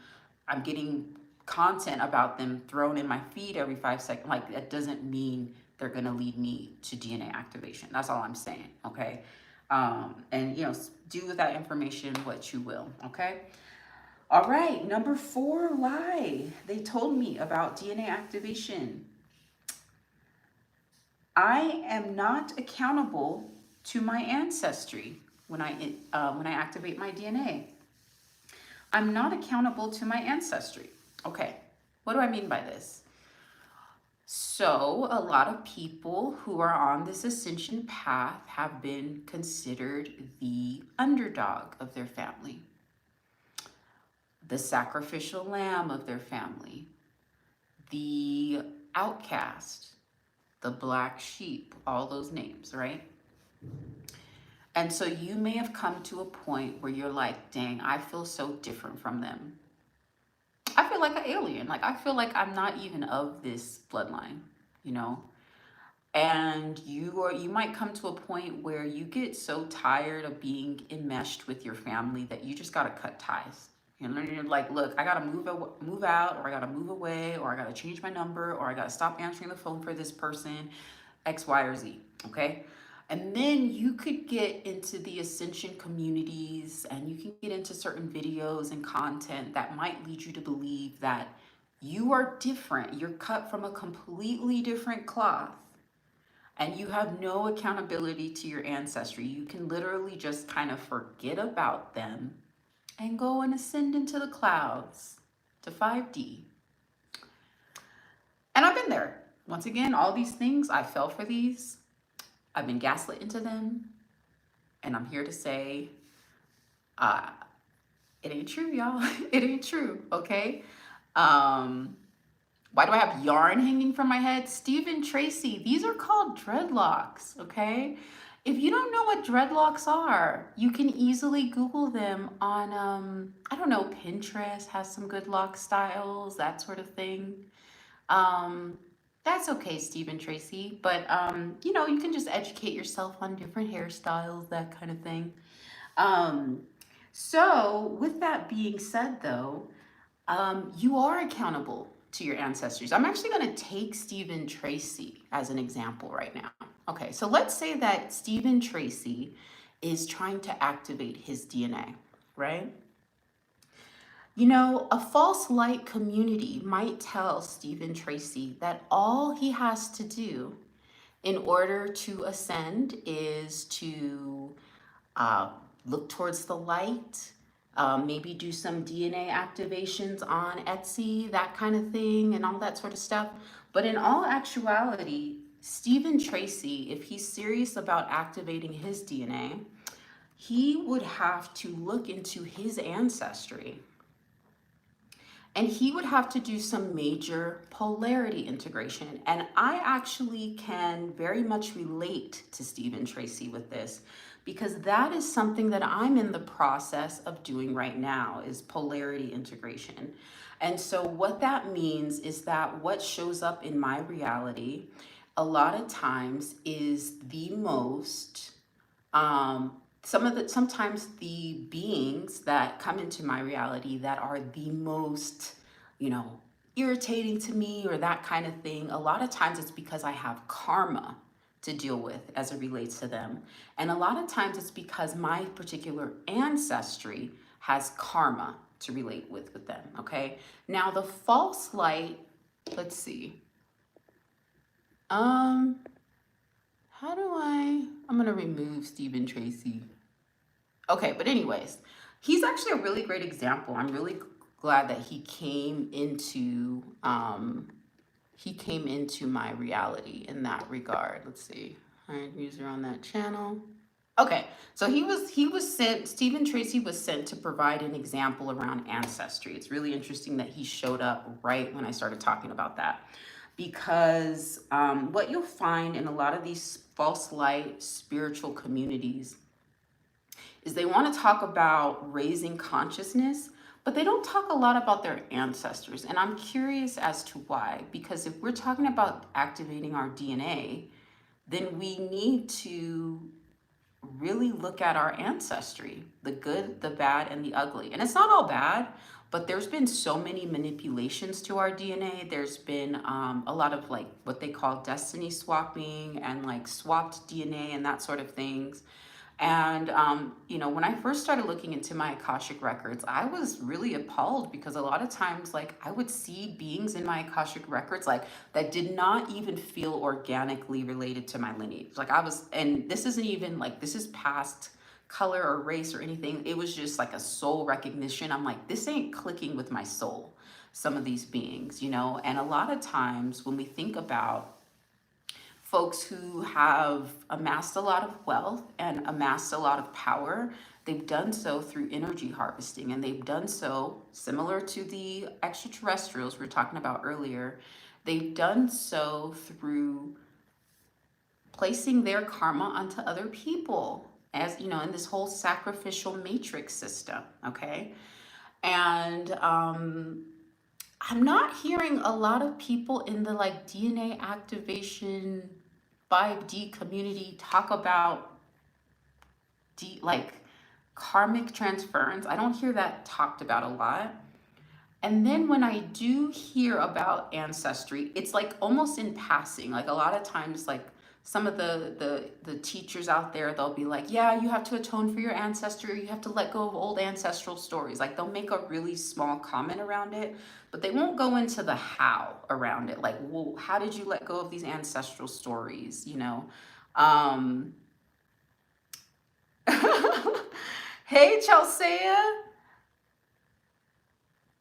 [SPEAKER 1] getting content about them thrown in my feed every 5 seconds, like that doesn't mean they're going to lead me to DNA activation. That's all I'm saying. Okay. And you know, do with that information what you will. Okay. All right. Number 4 lie they told me about DNA activation. I am not accountable to my ancestry when I activate my DNA. I'm not accountable to my ancestry. Okay, what do I mean by this? So, a lot of people who are on this ascension path have been considered the underdog of their family, the sacrificial lamb of their family, the outcast, the black sheep, all those names, right? And so you may have come to a point where you're like, dang, I feel so different from them. I feel like an alien. Like I feel like I'm not even of this bloodline, you know? And you might come to a point where you get so tired of being enmeshed with your family that you just gotta cut ties. You know, you're like, look, I gotta move out, or I gotta move away, or I gotta change my number, or I gotta stop answering the phone for this person, X, Y, or Z. Okay. And then you could get into the ascension communities and you can get into certain videos and content that might lead you to believe that you are different. You're cut from a completely different cloth and you have no accountability to your ancestry. You can literally just kind of forget about them and go and ascend into the clouds to 5D. And I've been there. Once again, all these things, I fell for these. I've been gaslit into them. And I'm here to say, uh, it ain't true, y'all. It ain't true, okay? Why do I have yarn hanging from my head? Stephen Tracy, these are called dreadlocks, okay? If you don't know what dreadlocks are, you can easily Google them on, I don't know, Pinterest has some good lock styles, that sort of thing. Um, That's okay, Stephen Tracy. But you can just educate yourself on different hairstyles, that kind of thing. Um, so, with that being said, though, you are accountable to your ancestors. I'm actually going to take Stephen Tracy as an example right now. Okay, so let's say that Stephen Tracy is trying to activate his DNA, right? A false light community might tell Stephen Tracy that all he has to do in order to ascend is to uh, look towards the light, maybe do some DNA activations on Etsy, that kind of thing, and all that sort of stuff. But in all actuality, Stephen Tracy, if he's serious about activating his DNA, he would have to look into his ancestry, and he would have to do some major polarity integration. And I actually can very much relate to Stephen Tracy with this, because that is something that I'm in the process of doing right now, is polarity integration. And so what that means is that what shows up in my reality a lot of times is the most sometimes the beings that come into my reality that are the most, you know, irritating to me or that kind of thing, a lot of times it's because I have karma to deal with as it relates to them. And a lot of times it's because my particular ancestry has karma to relate with them. Okay. Now the false light, let's see. Um, how do I'm gonna remove Stephen Tracy. Okay, but anyways, he's actually a really great example. I'm really glad that he came into my reality in that regard. Let's see. Hired user on that channel. Okay, so he was sent, Stephen Tracy was sent to provide an example around ancestry. It's really interesting that he showed up right when I started talking about that. Because what you'll find in a lot of these false light spiritual communities is they want to talk about raising consciousness, but they don't talk a lot about their ancestors. And I'm curious as to why, because if we're talking about activating our DNA, then we need to really look at our ancestry, the good, the bad, and the ugly. And it's not all bad, but there's been so many manipulations to our DNA. There's been a lot of like what they call destiny swapping and like swapped DNA and that sort of things. And, when I first started looking into my Akashic records, I was really appalled because a lot of times, like, I would see beings in my Akashic records, like, that did not even feel organically related to my lineage. Like, and this isn't even like, this is past color or race or anything. It was just like a soul recognition. I'm like, this ain't clicking with my soul, some of these beings. And a lot of times when we think about folks who have amassed a lot of wealth and amassed a lot of power, they've done so through energy harvesting, and they've done so similar to the extraterrestrials we were talking about earlier. They've done so through placing their karma onto other people, as in this whole sacrificial matrix system. Okay. And I'm not hearing a lot of people in the like DNA activation 5D community talk about like karmic transference. I don't hear that talked about a lot. And then when I do hear about ancestry, it's like almost in passing. Like a lot of times, like some of the teachers out there, they'll be like, yeah, you have to atone for your ancestry, or you have to let go of old ancestral stories. Like they'll make a really small comment around it, but they won't go into the how around it. Like, well, how did you let go of these ancestral stories? Um, hey, Chelsea.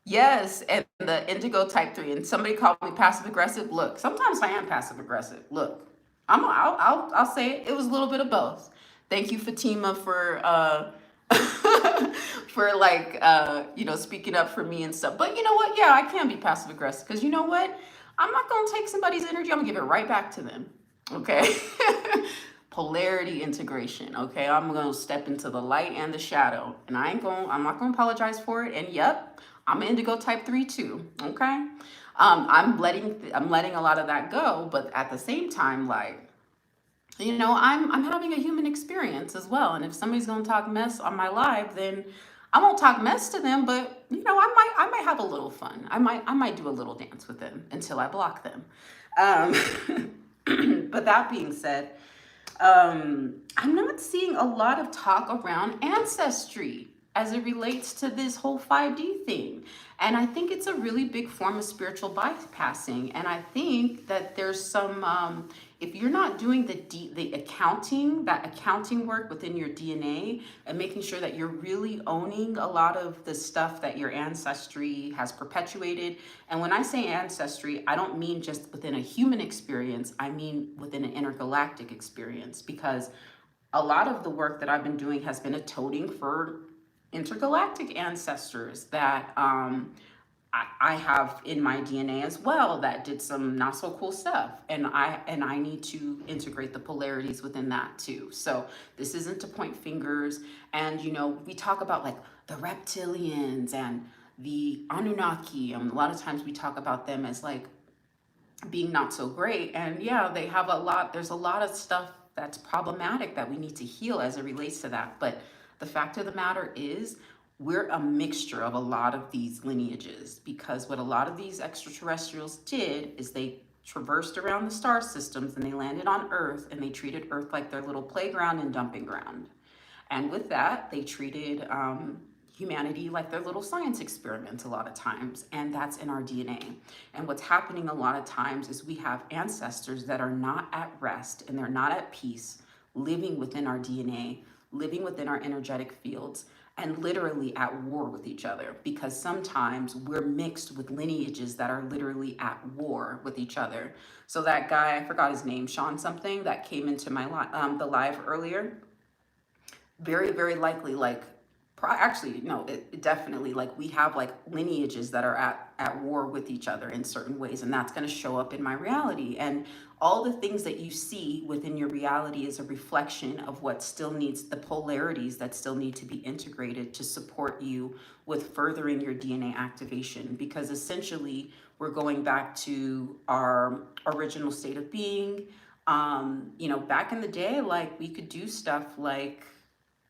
[SPEAKER 1] Yes, and the indigo type 3. And somebody called me passive aggressive. Look, sometimes I am passive aggressive. Look, I'll say it. It was a little bit of both. Thank you, Fatima, for for like speaking up for me and stuff. But you know what? Yeah, I can be passive aggressive because you know what? I'm not gonna take somebody's energy. I'm gonna give it right back to them. Okay. Polarity integration. Okay, I'm gonna step into the light and the shadow, and I'm not gonna apologize for it. And yep, I'm an indigo type 3 too. Okay. I'm letting a lot of that go, but at the same time, like, I'm having a human experience as well. And if somebody's gonna talk mess on my live, then I won't talk mess to them, but I might have a little fun. I might do a little dance with them until I block them. But that being said, I'm not seeing a lot of talk around ancestry as it relates to this whole 5D thing. And I think it's a really big form of spiritual bypassing. And I think that there's some, if you're not doing the accounting, that accounting work within your DNA and making sure that you're really owning a lot of the stuff that your ancestry has perpetuated. And when I say ancestry, I don't mean just within a human experience, I mean within an intergalactic experience, because a lot of the work that I've been doing has been atoning for intergalactic ancestors that I have in my DNA as well that did some not so cool stuff, and I need to integrate the polarities within that too. So this isn't to point fingers, and we talk about like the reptilians and the Anunnaki, and a lot of times we talk about them as like being not so great, and yeah, they have a lot. There's a lot of stuff that's problematic that we need to heal as it relates to that. But the fact of the matter is, we're a mixture of a lot of these lineages, because what a lot of these extraterrestrials did is they traversed around the star systems and they landed on Earth, and they treated Earth like their little playground and dumping ground. And with that, they treated humanity like their little science experiments a lot of times, and that's in our DNA. And what's happening a lot of times is we have ancestors that are not at rest and they're not at peace, living within our DNA, living within our energetic fields, and literally at war with each other, because sometimes we're mixed with lineages that are literally at war with each other. So that guy, I forgot his name, Sean something, that came into my the live earlier, very, very likely, like, actually, no, it definitely, like, we have like lineages that are at war with each other in certain ways, and that's going to show up in my reality. And all the things that you see within your reality is a reflection of what still needs, the polarities that still need to be integrated to support you with furthering your DNA activation. Because essentially, we're going back to our original state of being. Back in the day, like, we could do stuff like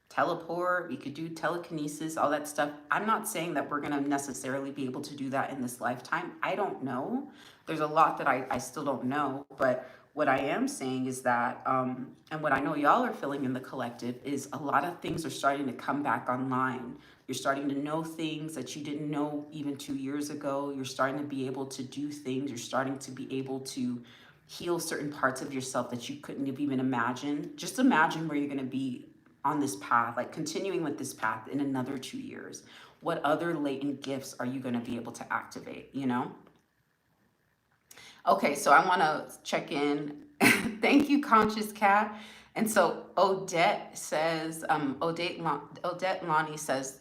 [SPEAKER 1] teleport, we could do telekinesis, all that stuff. I'm not saying that we're going to necessarily be able to do that in this lifetime. I don't know. There's a lot that I still don't know. But what I am saying is that, and what I know y'all are feeling in the collective, is a lot of things are starting to come back online. You're starting to know things that you didn't know even 2 years ago. You're starting to be able to do things. You're starting to be able to heal certain parts of yourself that you couldn't have even imagined. Just imagine where you're going to be on this path, like continuing with this path in another 2 years. What other latent gifts are you going to be able to activate? Okay, so I want to check in. Thank you, Conscious Cat. And so Odette says, Odette Lonnie says,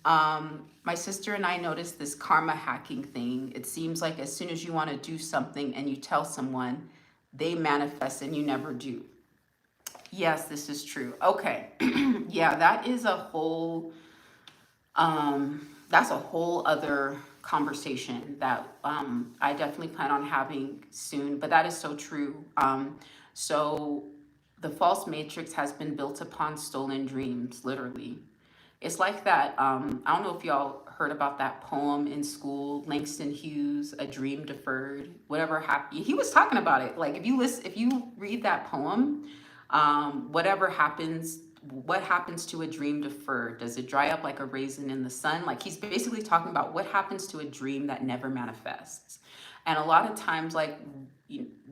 [SPEAKER 1] my sister and I noticed this karma hacking thing. It seems like as soon as you want to do something and you tell someone, they manifest and you never do. Yes, this is true. Okay. Yeah, that is a whole that's a whole other conversation that I definitely plan on having soon, but that is so true. So the false matrix has been built upon stolen dreams, literally. It's like that. I don't know if y'all heard about that poem in school, Langston Hughes, A Dream Deferred, whatever happened. He was talking about it. Like, if you read that poem, what happens to a dream deferred? Does it dry up like a raisin in the sun? Like, he's basically talking about what happens to a dream that never manifests. And a lot of times, like,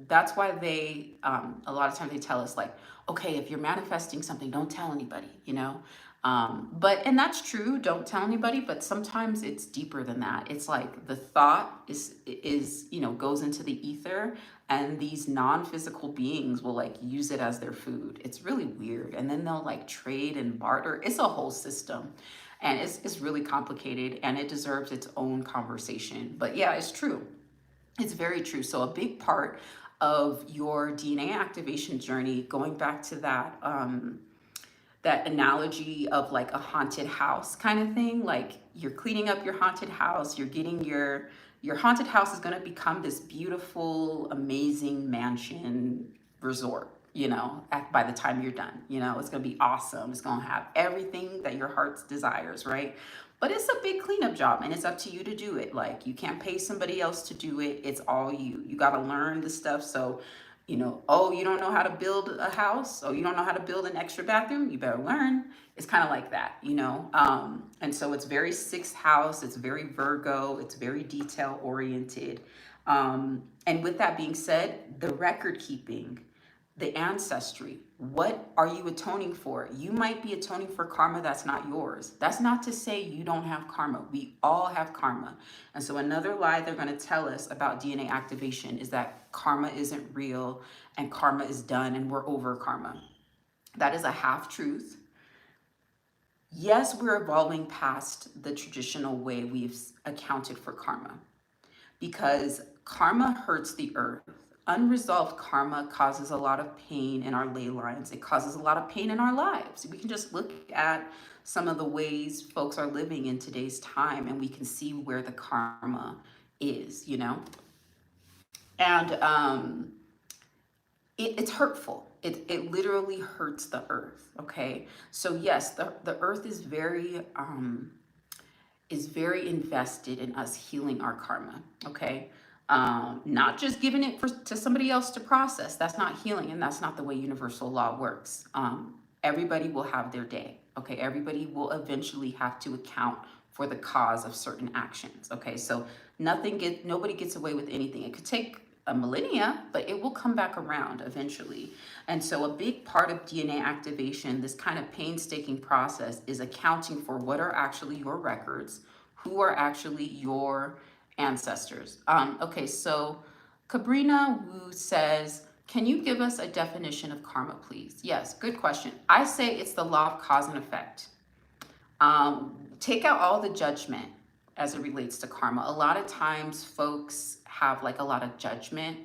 [SPEAKER 1] that's why a lot of times they tell us, like, okay, if you're manifesting something, don't tell anybody. And that's true, don't tell anybody, but sometimes it's deeper than that. It's like the thought is goes into the ether, and these non-physical beings will like use it as their food. It's really weird. And then they'll like trade and barter. It's a whole system, and it's really complicated, and it deserves its own conversation. But yeah, it's true. It's very true. So a big part of your DNA activation journey, going back to that analogy of like a haunted house kind of thing, like you're cleaning up your haunted house, you're getting your Your haunted house is going to become this beautiful, amazing mansion resort, by the time you're done. It's going to be awesome. It's going to have everything that your heart's desires, right? But it's a big cleanup job, and it's up to you to do it. Like, you can't pay somebody else to do it. It's all you. You got to learn the stuff. So, oh, you don't know how to build a house? Oh, you don't know how to build an extra bathroom? You better learn. It's kind of like that. And so it's very sixth house. It's very Virgo. It's very detail oriented. And with that being said, the record keeping, the ancestry, what are you atoning for? You might be atoning for karma that's not yours. That's not to say you don't have karma. We all have karma. And so another lie they're going to tell us about DNA activation is that karma isn't real and karma is done and we're over karma. That is a half truth. Yes, we're evolving past the traditional way we've accounted for karma, because karma hurts the earth. Unresolved karma causes a lot of pain in our ley lines. It causes a lot of pain in our lives. We can just look at some of the ways folks are living in today's time, and we can see where the karma is. And it's hurtful. It literally hurts the earth. Okay. So yes, the earth is very invested in us healing our karma. Okay. Not just giving it to somebody else to process. That's not healing, and that's not the way universal law works. Everybody will have their day. Okay. Everybody will eventually have to account for the cause of certain actions. Okay. So nobody gets away with anything. It could take a millennia, but it will come back around eventually. And so a big part of DNA activation, this kind of painstaking process, is accounting for what are actually your records, who are actually your ancestors. Okay, so Cabrina Wu says, can you give us a definition of karma, please? Yes, good question. I say it's the law of cause and effect. Take out all the judgment as it relates to karma. A lot of times folks have like a lot of judgment.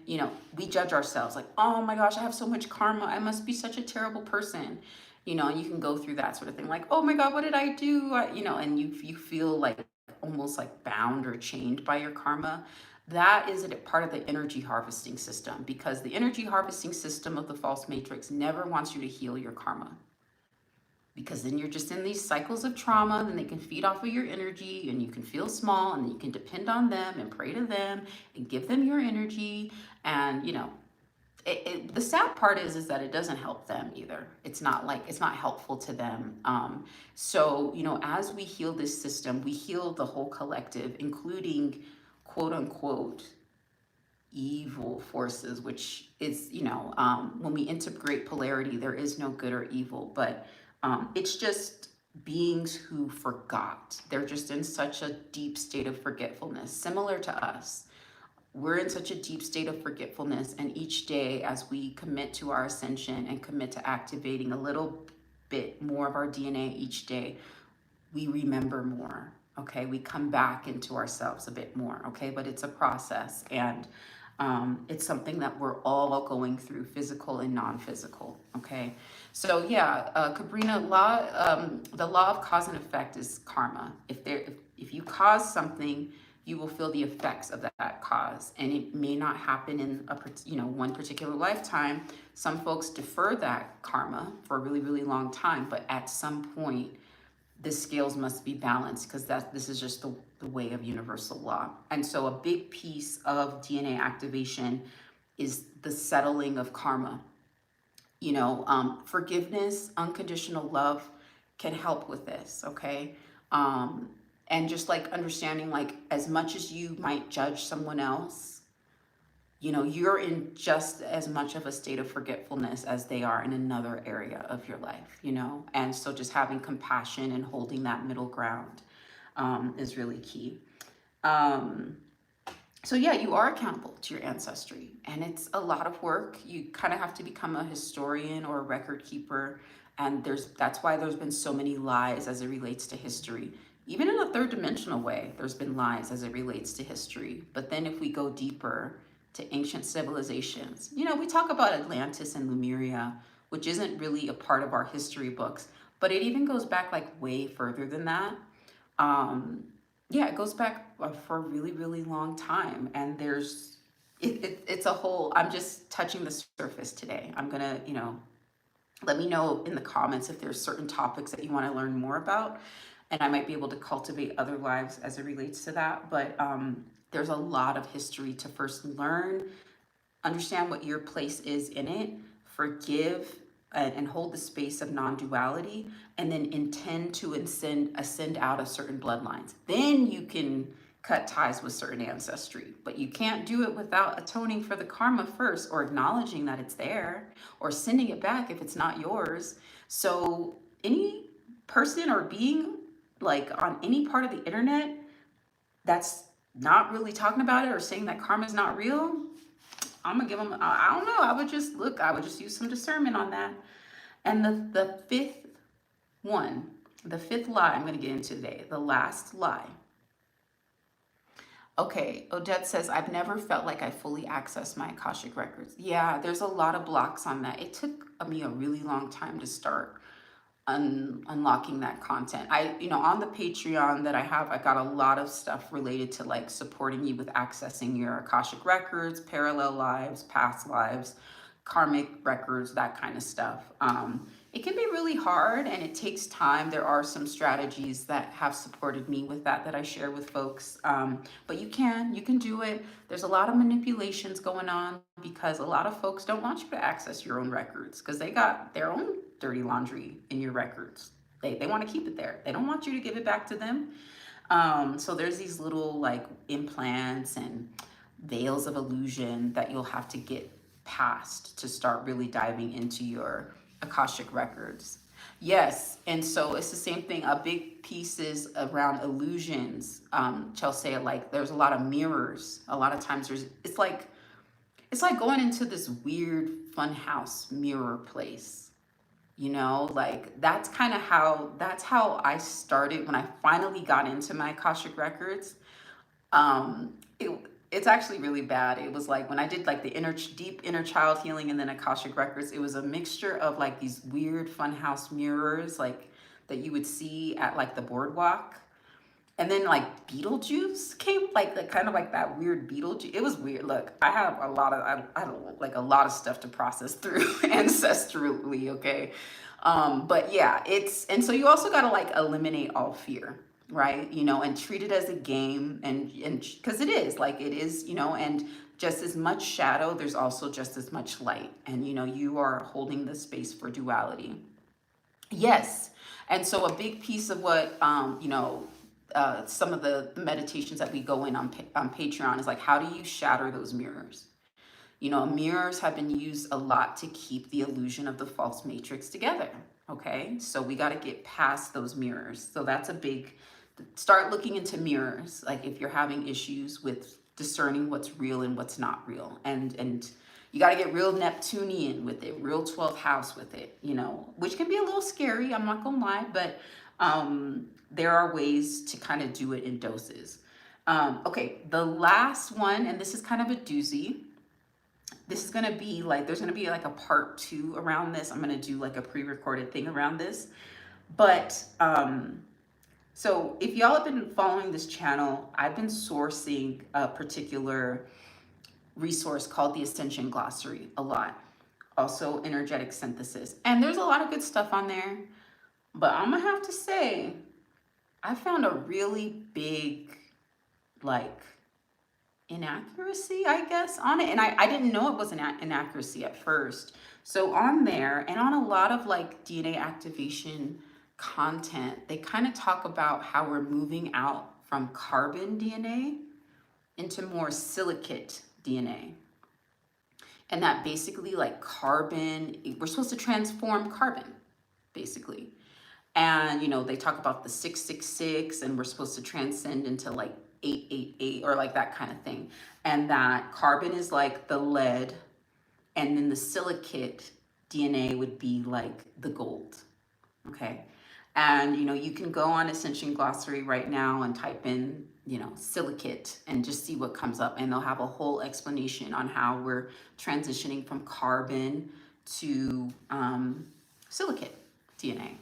[SPEAKER 1] We judge ourselves like, oh my gosh, I have so much karma. I must be such a terrible person. And you can go through that sort of thing. Like, oh my God, what did I do? And you feel like almost like bound or chained by your karma. That is a part of the energy harvesting system, because the energy harvesting system of the false matrix never wants you to heal your karma, because then you're just in these cycles of trauma, and they can feed off of your energy, and you can feel small, and you can depend on them and pray to them and give them your energy. And the sad part is that it doesn't help them either. It's not helpful to them. So as we heal this system, we heal the whole collective, including quote unquote evil forces, which is, when we integrate polarity, there is no good or evil, but it's just beings who forgot. They're just in such a deep state of forgetfulness, similar to us. We're in such a deep state of forgetfulness, and each day as we commit to our ascension and commit to activating a little bit more of our DNA each day, we remember more. Okay, we come back into ourselves a bit more. Okay, but it's a process, and it's something that we're all going through, physical and non-physical. Okay, so yeah, Cabrina, the law of cause and effect is karma. If you cause something, you will feel the effects of that cause, and it may not happen in one particular lifetime. Some folks defer that karma for a really, really long time, but at some point the scales must be balanced, because this is just the way of universal law. And so a big piece of DNA activation is the settling of karma. Forgiveness, unconditional love can help with this. Okay. And just like understanding, like, as much as you might judge someone else, you're in just as much of a state of forgetfulness as they are in another area of your life, and so just having compassion and holding that middle ground is really key. So yeah, you are accountable to your ancestry, and it's a lot of work. You kind of have to become a historian or a record keeper, and that's why there's been so many lies as it relates to history. Even in a third dimensional way, there's been lies as it relates to history. But then if we go deeper to ancient civilizations, we talk about Atlantis and Lemuria, which isn't really a part of our history books, but it even goes back like way further than that. yeah, it goes back for a really, really long time. And it's a whole, I'm just touching the surface today. I'm gonna, let me know in the comments if there's certain topics that you want to learn more about, and I might be able to cultivate other lives as it relates to that. But there's a lot of history to first learn, understand what your place is in it, forgive, and hold the space of non-duality, and then intend to ascend out of certain bloodlines. Then you can cut ties with certain ancestry, but you can't do it without atoning for the karma first, or acknowledging that it's there, or sending it back if it's not yours. So any person or being, like, on any part of the internet that's not really talking about it or saying that karma is not real, I'm gonna give them, I don't know, I would just look, I would just use some discernment on that. And the fifth one, the fifth lie I'm gonna get into today, the last lie. Okay, Odette says, I've never felt like I fully accessed my Akashic records. Yeah, there's a lot of blocks on that. It took me a really long time to start unlocking that content. On the Patreon that I have, I got a lot of stuff related to like supporting you with accessing your Akashic records, parallel lives, past lives, karmic records, that kind of stuff. It can be really hard and it takes time. There are some strategies that have supported me with that I share with folks. But you can do it. There's a lot of manipulations going on because a lot of folks don't want you to access your own records because they got their own dirty laundry in your records. They want to keep it there. They don't want you to give it back to them. So there's these little like implants and veils of illusion that you'll have to get past to start really diving into your Akashic records. Yes, and so it's the same thing. A big piece is around illusions. Chelsea, like there's a lot of mirrors. A lot of times it's like going into this weird funhouse mirror place. Like that's how I started when I finally got into my Akashic records. It's actually really bad. It was like when I did like the deep inner child healing and then Akashic records, it was a mixture of like these weird funhouse mirrors like that you would see at like the boardwalk. And then like Beetlejuice came, like the kind of like that weird Beetlejuice. It was weird. Look, I have a lot of I don't know, like a lot of stuff to process through ancestrally, okay? But yeah, and so you also got to like eliminate all fear, right? And treat it as a game, and because it is, and just as much shadow, there's also just as much light, and you are holding the space for duality. Yes. And so a big piece of what, some of the meditations that we go in on Patreon is like, how do you shatter those mirrors? Mirrors have been used a lot to keep the illusion of the false matrix together. Okay. So we got to get past those mirrors. So that's start looking into mirrors. Like if you're having issues with discerning what's real and what's not real. And you got to get real Neptunian with it, real 12th house with it, which can be a little scary. I'm not going to lie, but there are ways to kind of do it in doses. Okay, the last one, and this is kind of a doozy. This is going to be like, there's going to be like a part 2 around this. I'm going to do like a pre-recorded thing around this. But so if y'all have been following this channel, I've been sourcing a particular resource called the Ascension Glossary a lot. Also energetic synthesis. And there's a lot of good stuff on there. But I'm going to have to say, I found a really big, like, inaccuracy, I guess, on it. And I didn't know it was an inaccuracy at first. So on there, and on a lot of like DNA activation content, they kind of talk about how we're moving out from carbon DNA into more silicate DNA. And that basically like carbon, we're supposed to transform carbon, basically. And, they talk about the 666 and we're supposed to transcend into like 888 or like that kind of thing. And that carbon is like the lead, and then the silicate DNA would be like the gold. Okay. And, you can go on Ascension Glossary right now and type in, silicate and just see what comes up. And they'll have a whole explanation on how we're transitioning from carbon to silicate DNA.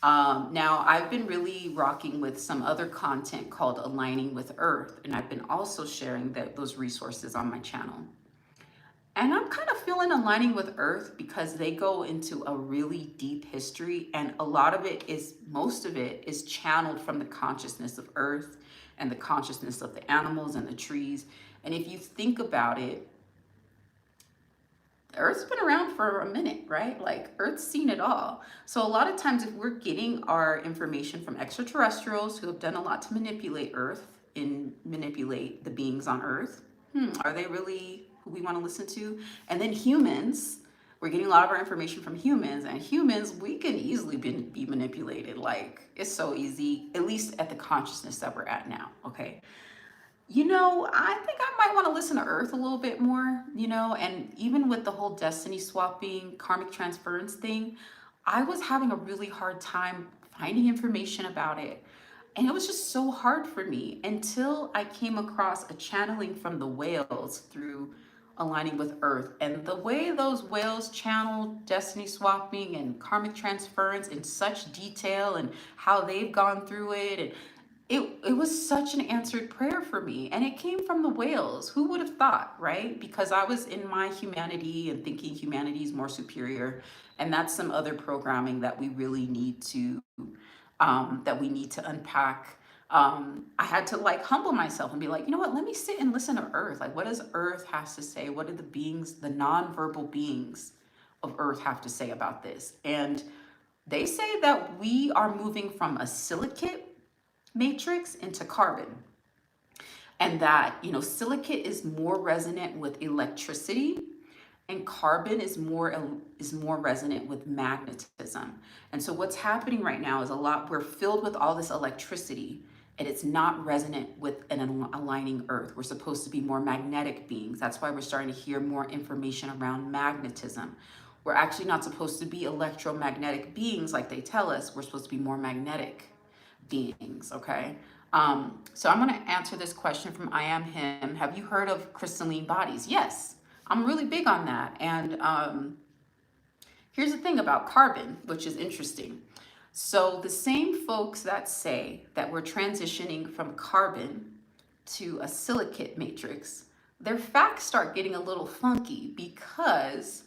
[SPEAKER 1] Now, I've been really rocking with some other content called Aligning with Earth, and I've been also sharing those resources on my channel. And I'm kind of feeling Aligning with Earth because they go into a really deep history, and a lot of it is, most of it is channeled from the consciousness of Earth and the consciousness of the animals and the trees. And if you think about it, Earth's been around for a minute, right? Like Earth's seen it all. So a lot of times if we're getting our information from extraterrestrials who have done a lot to manipulate Earth and manipulate the beings on Earth, are they really who we want to listen to? And then humans, we're getting a lot of our information from humans, and humans, we can easily be manipulated. Like it's so easy, at least at the consciousness that we're at now, okay? I think I might want to listen to Earth a little bit more, and even with the whole destiny swapping, karmic transference thing, I was having a really hard time finding information about it. And it was just so hard for me until I came across a channeling from the whales through Aligning with Earth. And the way those whales channel destiny swapping and karmic transference in such detail and how they've gone through it, and it was such an answered prayer for me, and it came from the whales. Who would have thought, right? Because I was in my humanity and thinking humanity is more superior, and that's some other programming that we really need to unpack. I had to like humble myself and be like, you know what, let me sit and listen to Earth. Like, what does Earth has to say? What do the beings, the non-verbal beings of Earth have to say about this? And they say that we are moving from a silicate matrix into carbon, and that silicate is more resonant with electricity, and carbon is more resonant with magnetism. And so what's happening right now is we're filled with all this electricity, and it's not resonant with an aligning Earth. We're supposed to be more magnetic beings. That's why we're starting to hear more information around magnetism. We're actually not supposed to be electromagnetic beings like they tell us. We're supposed to be more magnetic beings, okay? So I'm going to answer this question from I Am Him. Have you heard of crystalline bodies? Yes, I'm really big on that. And here's the thing about carbon, which is interesting. So the same folks that say that we're transitioning from carbon to a silicate matrix, their facts start getting a little funky because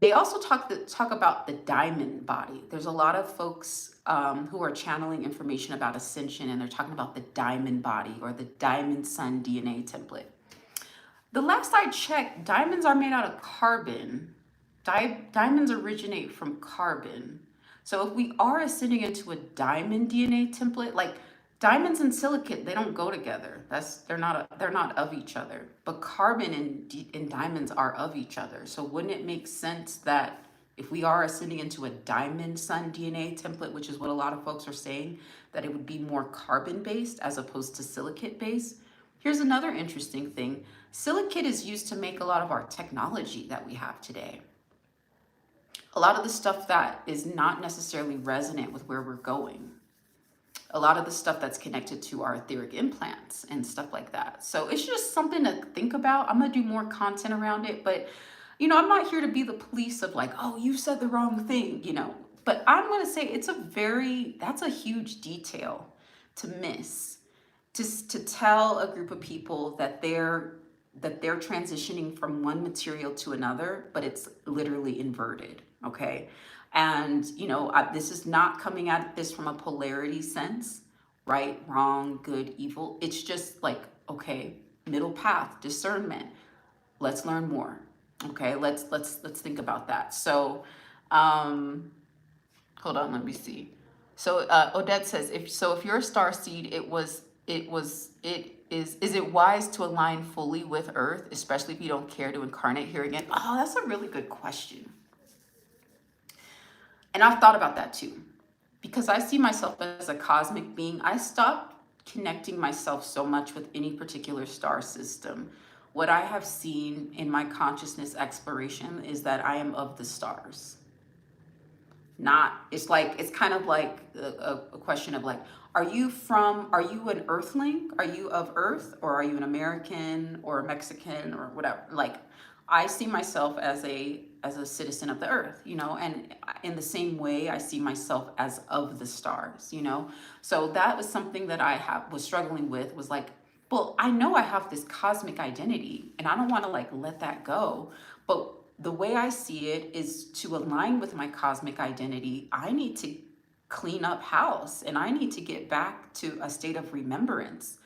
[SPEAKER 1] they also talk about the diamond body. There's a lot of folks who are channeling information about ascension, and they're talking about the diamond body or the diamond sun DNA template. The last I checked, diamonds are made out of carbon. Diamonds originate from carbon. So if we are ascending into a diamond DNA template, like diamonds and silicate, they don't go together. They're not of each other. But carbon and diamonds are of each other. So wouldn't it make sense that if we are ascending into a diamond sun DNA template, which is what a lot of folks are saying, that it would be more carbon based as opposed to silicate based? Here's another interesting thing. Silicate is used to make a lot of our technology that we have today. A lot of the stuff that is not necessarily resonant with where we're going. A lot of the stuff that's connected to our etheric implants and stuff like that. So it's just something to think about. I'm going to do more content around it, but I'm not here to be the police of like, oh, you said the wrong thing, but I'm going to say that's a huge detail to miss, to tell a group of people that they're transitioning from one material to another, but it's literally inverted, okay? And, this is not coming at this from a polarity sense, right, wrong, good, evil. It's just like, okay, middle path, discernment. Let's learn more. Okay, let's think about that. So, hold on, let me see. So Odette says, if you're a star seed, is it wise to align fully with Earth, especially if you don't care to incarnate here again? Oh, that's a really good question. And I've thought about that too, because I see myself as a cosmic being. I stopped connecting myself so much with any particular star system. What I have seen in my consciousness exploration is that I am of the stars. It's kind of like a question of like, are you an earthling? Are you of Earth, or are you an American or a Mexican or whatever? Like, I see myself as a citizen of the earth, you know, and in the same way I see myself as of the stars, you know. So that was something that was struggling with, was like, well, I know I have this cosmic identity and I don't want to like let that go. But the way I see it is to align with my cosmic identity, I need to clean up house and I need to get back to a state of remembrance.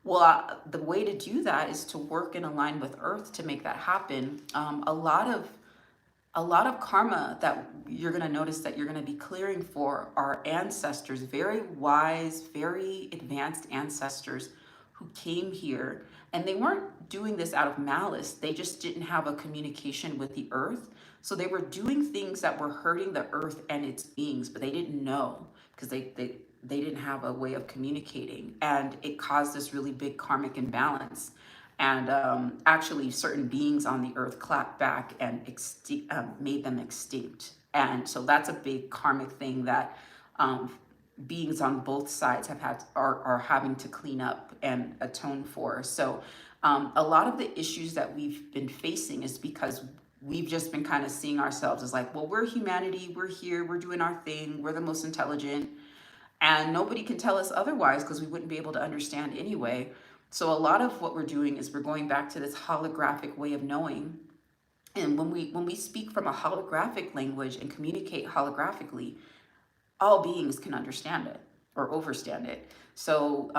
[SPEAKER 1] Well, the way to do that is to work and align with Earth to make that happen. A lot of karma that you're going to notice that you're going to be clearing for are ancestors, very wise, very advanced ancestors who came here, and they weren't doing this out of malice. They just didn't have a communication with the earth. So they were doing things that were hurting the earth and its beings, but they didn't know because they didn't have a way of communicating, and it caused this really big karmic imbalance. And actually, certain beings on the earth clapped back and made them extinct. And so that's a big karmic thing that um, beings on both sides are having to clean up and atone for. So a lot of the issues that we've been facing is because we've just been kind of seeing ourselves as like, well, we're humanity, we're here, we're doing our thing, we're the most intelligent, and nobody can tell us otherwise because we wouldn't be able to understand anyway. So a lot of what we're doing is we're going back to this holographic way of knowing. And when we speak from a holographic language and communicate holographically, all beings can understand it or overstand it. So,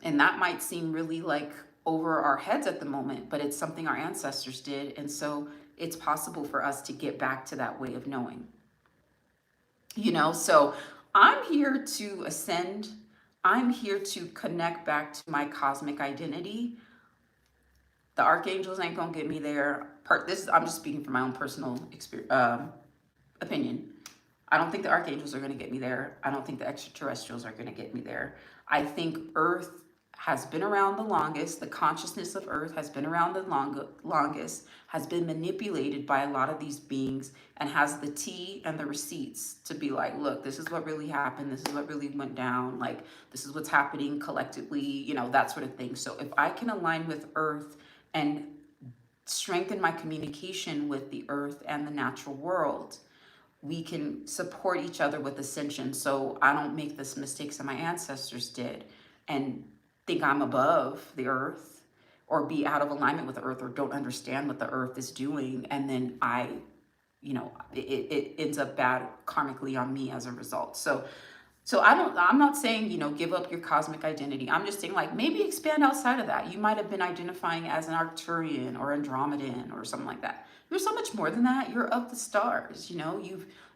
[SPEAKER 1] and that might seem really like over our heads at the moment, but it's something our ancestors did. And so it's possible for us to get back to that way of knowing, you know? So I'm here to ascend. I'm here to connect back to my cosmic identity. The archangels ain't gonna get me there. I'm just speaking from my own personal experience, opinion. I don't think the archangels are going to get me there. I don't think the extraterrestrials are going to get me there. I think Earth has been around the longest. The consciousness of Earth has been around the longest, has been manipulated by a lot of these beings, and has the tea and the receipts to be like, look, this is what really happened. This is what really went down. Like, this is what's happening collectively, you know, that sort of thing. So if I can align with Earth and strengthen my communication with the Earth and the natural world, we can support each other with ascension. So I don't make the mistakes that my ancestors did and think I'm above the earth or be out of alignment with the earth or don't understand what the earth is doing. And then it ends up bad karmically on me as a result. So I'm not saying, you know, give up your cosmic identity. I'm just saying, like, maybe expand outside of that. You might have been identifying as an Arcturian or Andromedan or something like that. You're so much more than that. You're of the stars, you know.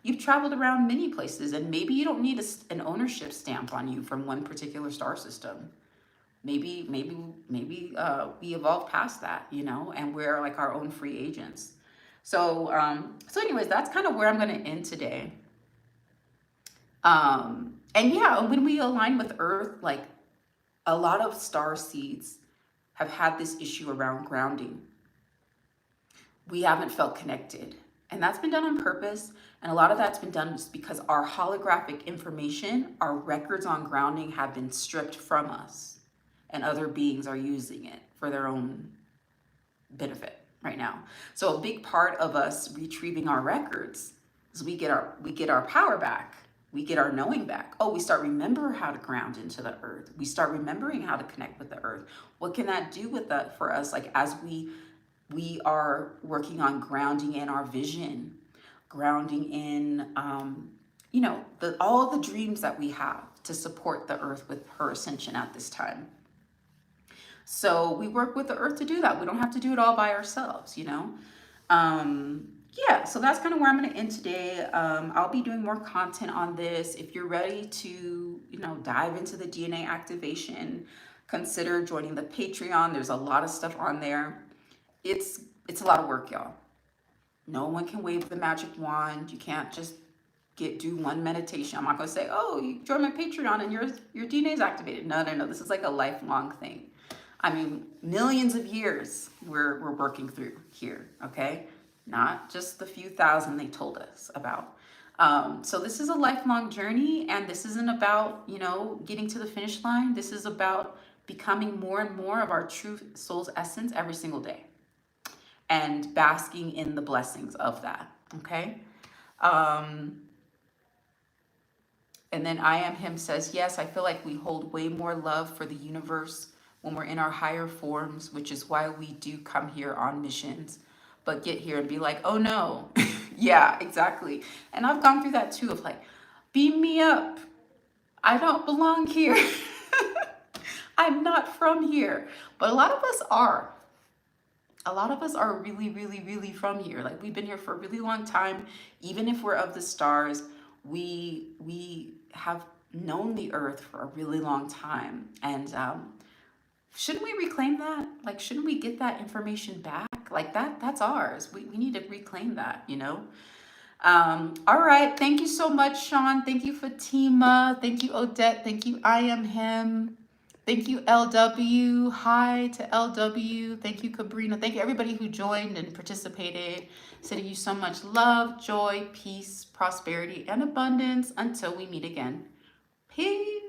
[SPEAKER 1] You've traveled around many places, and maybe you don't need an ownership stamp on you from one particular star system. Maybe we evolved past that, you know, and we're like our own free agents. So anyways, that's kind of where I'm going to end today. And yeah, when we align with Earth, like, a lot of star seeds have had this issue around grounding. We haven't felt connected. And that's been done on purpose. And a lot of that's been done just because our holographic information, our records on grounding, have been stripped from us. And other beings are using it for their own benefit right now. So a big part of us retrieving our records is we get our power back. We get our knowing back. Oh, we start remember how to ground into the earth. We start remembering how to connect with the earth. What can that do with that for us? Like, as we are working on grounding in our vision, grounding in all the dreams that we have to support the earth with her ascension at this time. So we work with the earth to do that. We don't have to do it all by ourselves, you know. Yeah, so that's kind of where I'm going to end today. I'll be doing more content on this. If you're ready to, you know, dive into the DNA activation, consider joining the Patreon. There's a lot of stuff on there. It's a lot of work, y'all. No one can wave the magic wand. You can't just do one meditation. I'm not going to say, oh, you join my Patreon and your DNA is activated. No. This is like a lifelong thing. I mean, millions of years we're working through here, okay? Not just the few thousand they told us about. So this is a lifelong journey, and this isn't about, you know, getting to the finish line. This is about becoming more and more of our true soul's essence every single day. and basking in the blessings of that. Okay. Um, and then I Am Him says, yes, I feel like we hold way more love for the universe when we're in our higher forms, which is why we do come here on missions, but get here and be like, oh no. Yeah, exactly. And I've gone through that too, of like, beam me up. I don't belong here. I'm not from here. But a lot of us are. A lot of us are really, really, really from here. Like, we've been here for a really long time. Even if we're of the stars, we have known the earth for a really long time. And shouldn't we reclaim that? Like, shouldn't we get that information back? Like, that's ours. We need to reclaim that, you know? All right. Thank you so much, Sean. Thank you, Fatima. Thank you, Odette. Thank you, I Am Him. Thank you, LW. Hi to LW. Thank you, Cabrina. Thank you, everybody who joined and participated. Sending you so much love, joy, peace, prosperity, and abundance until we meet again. Peace.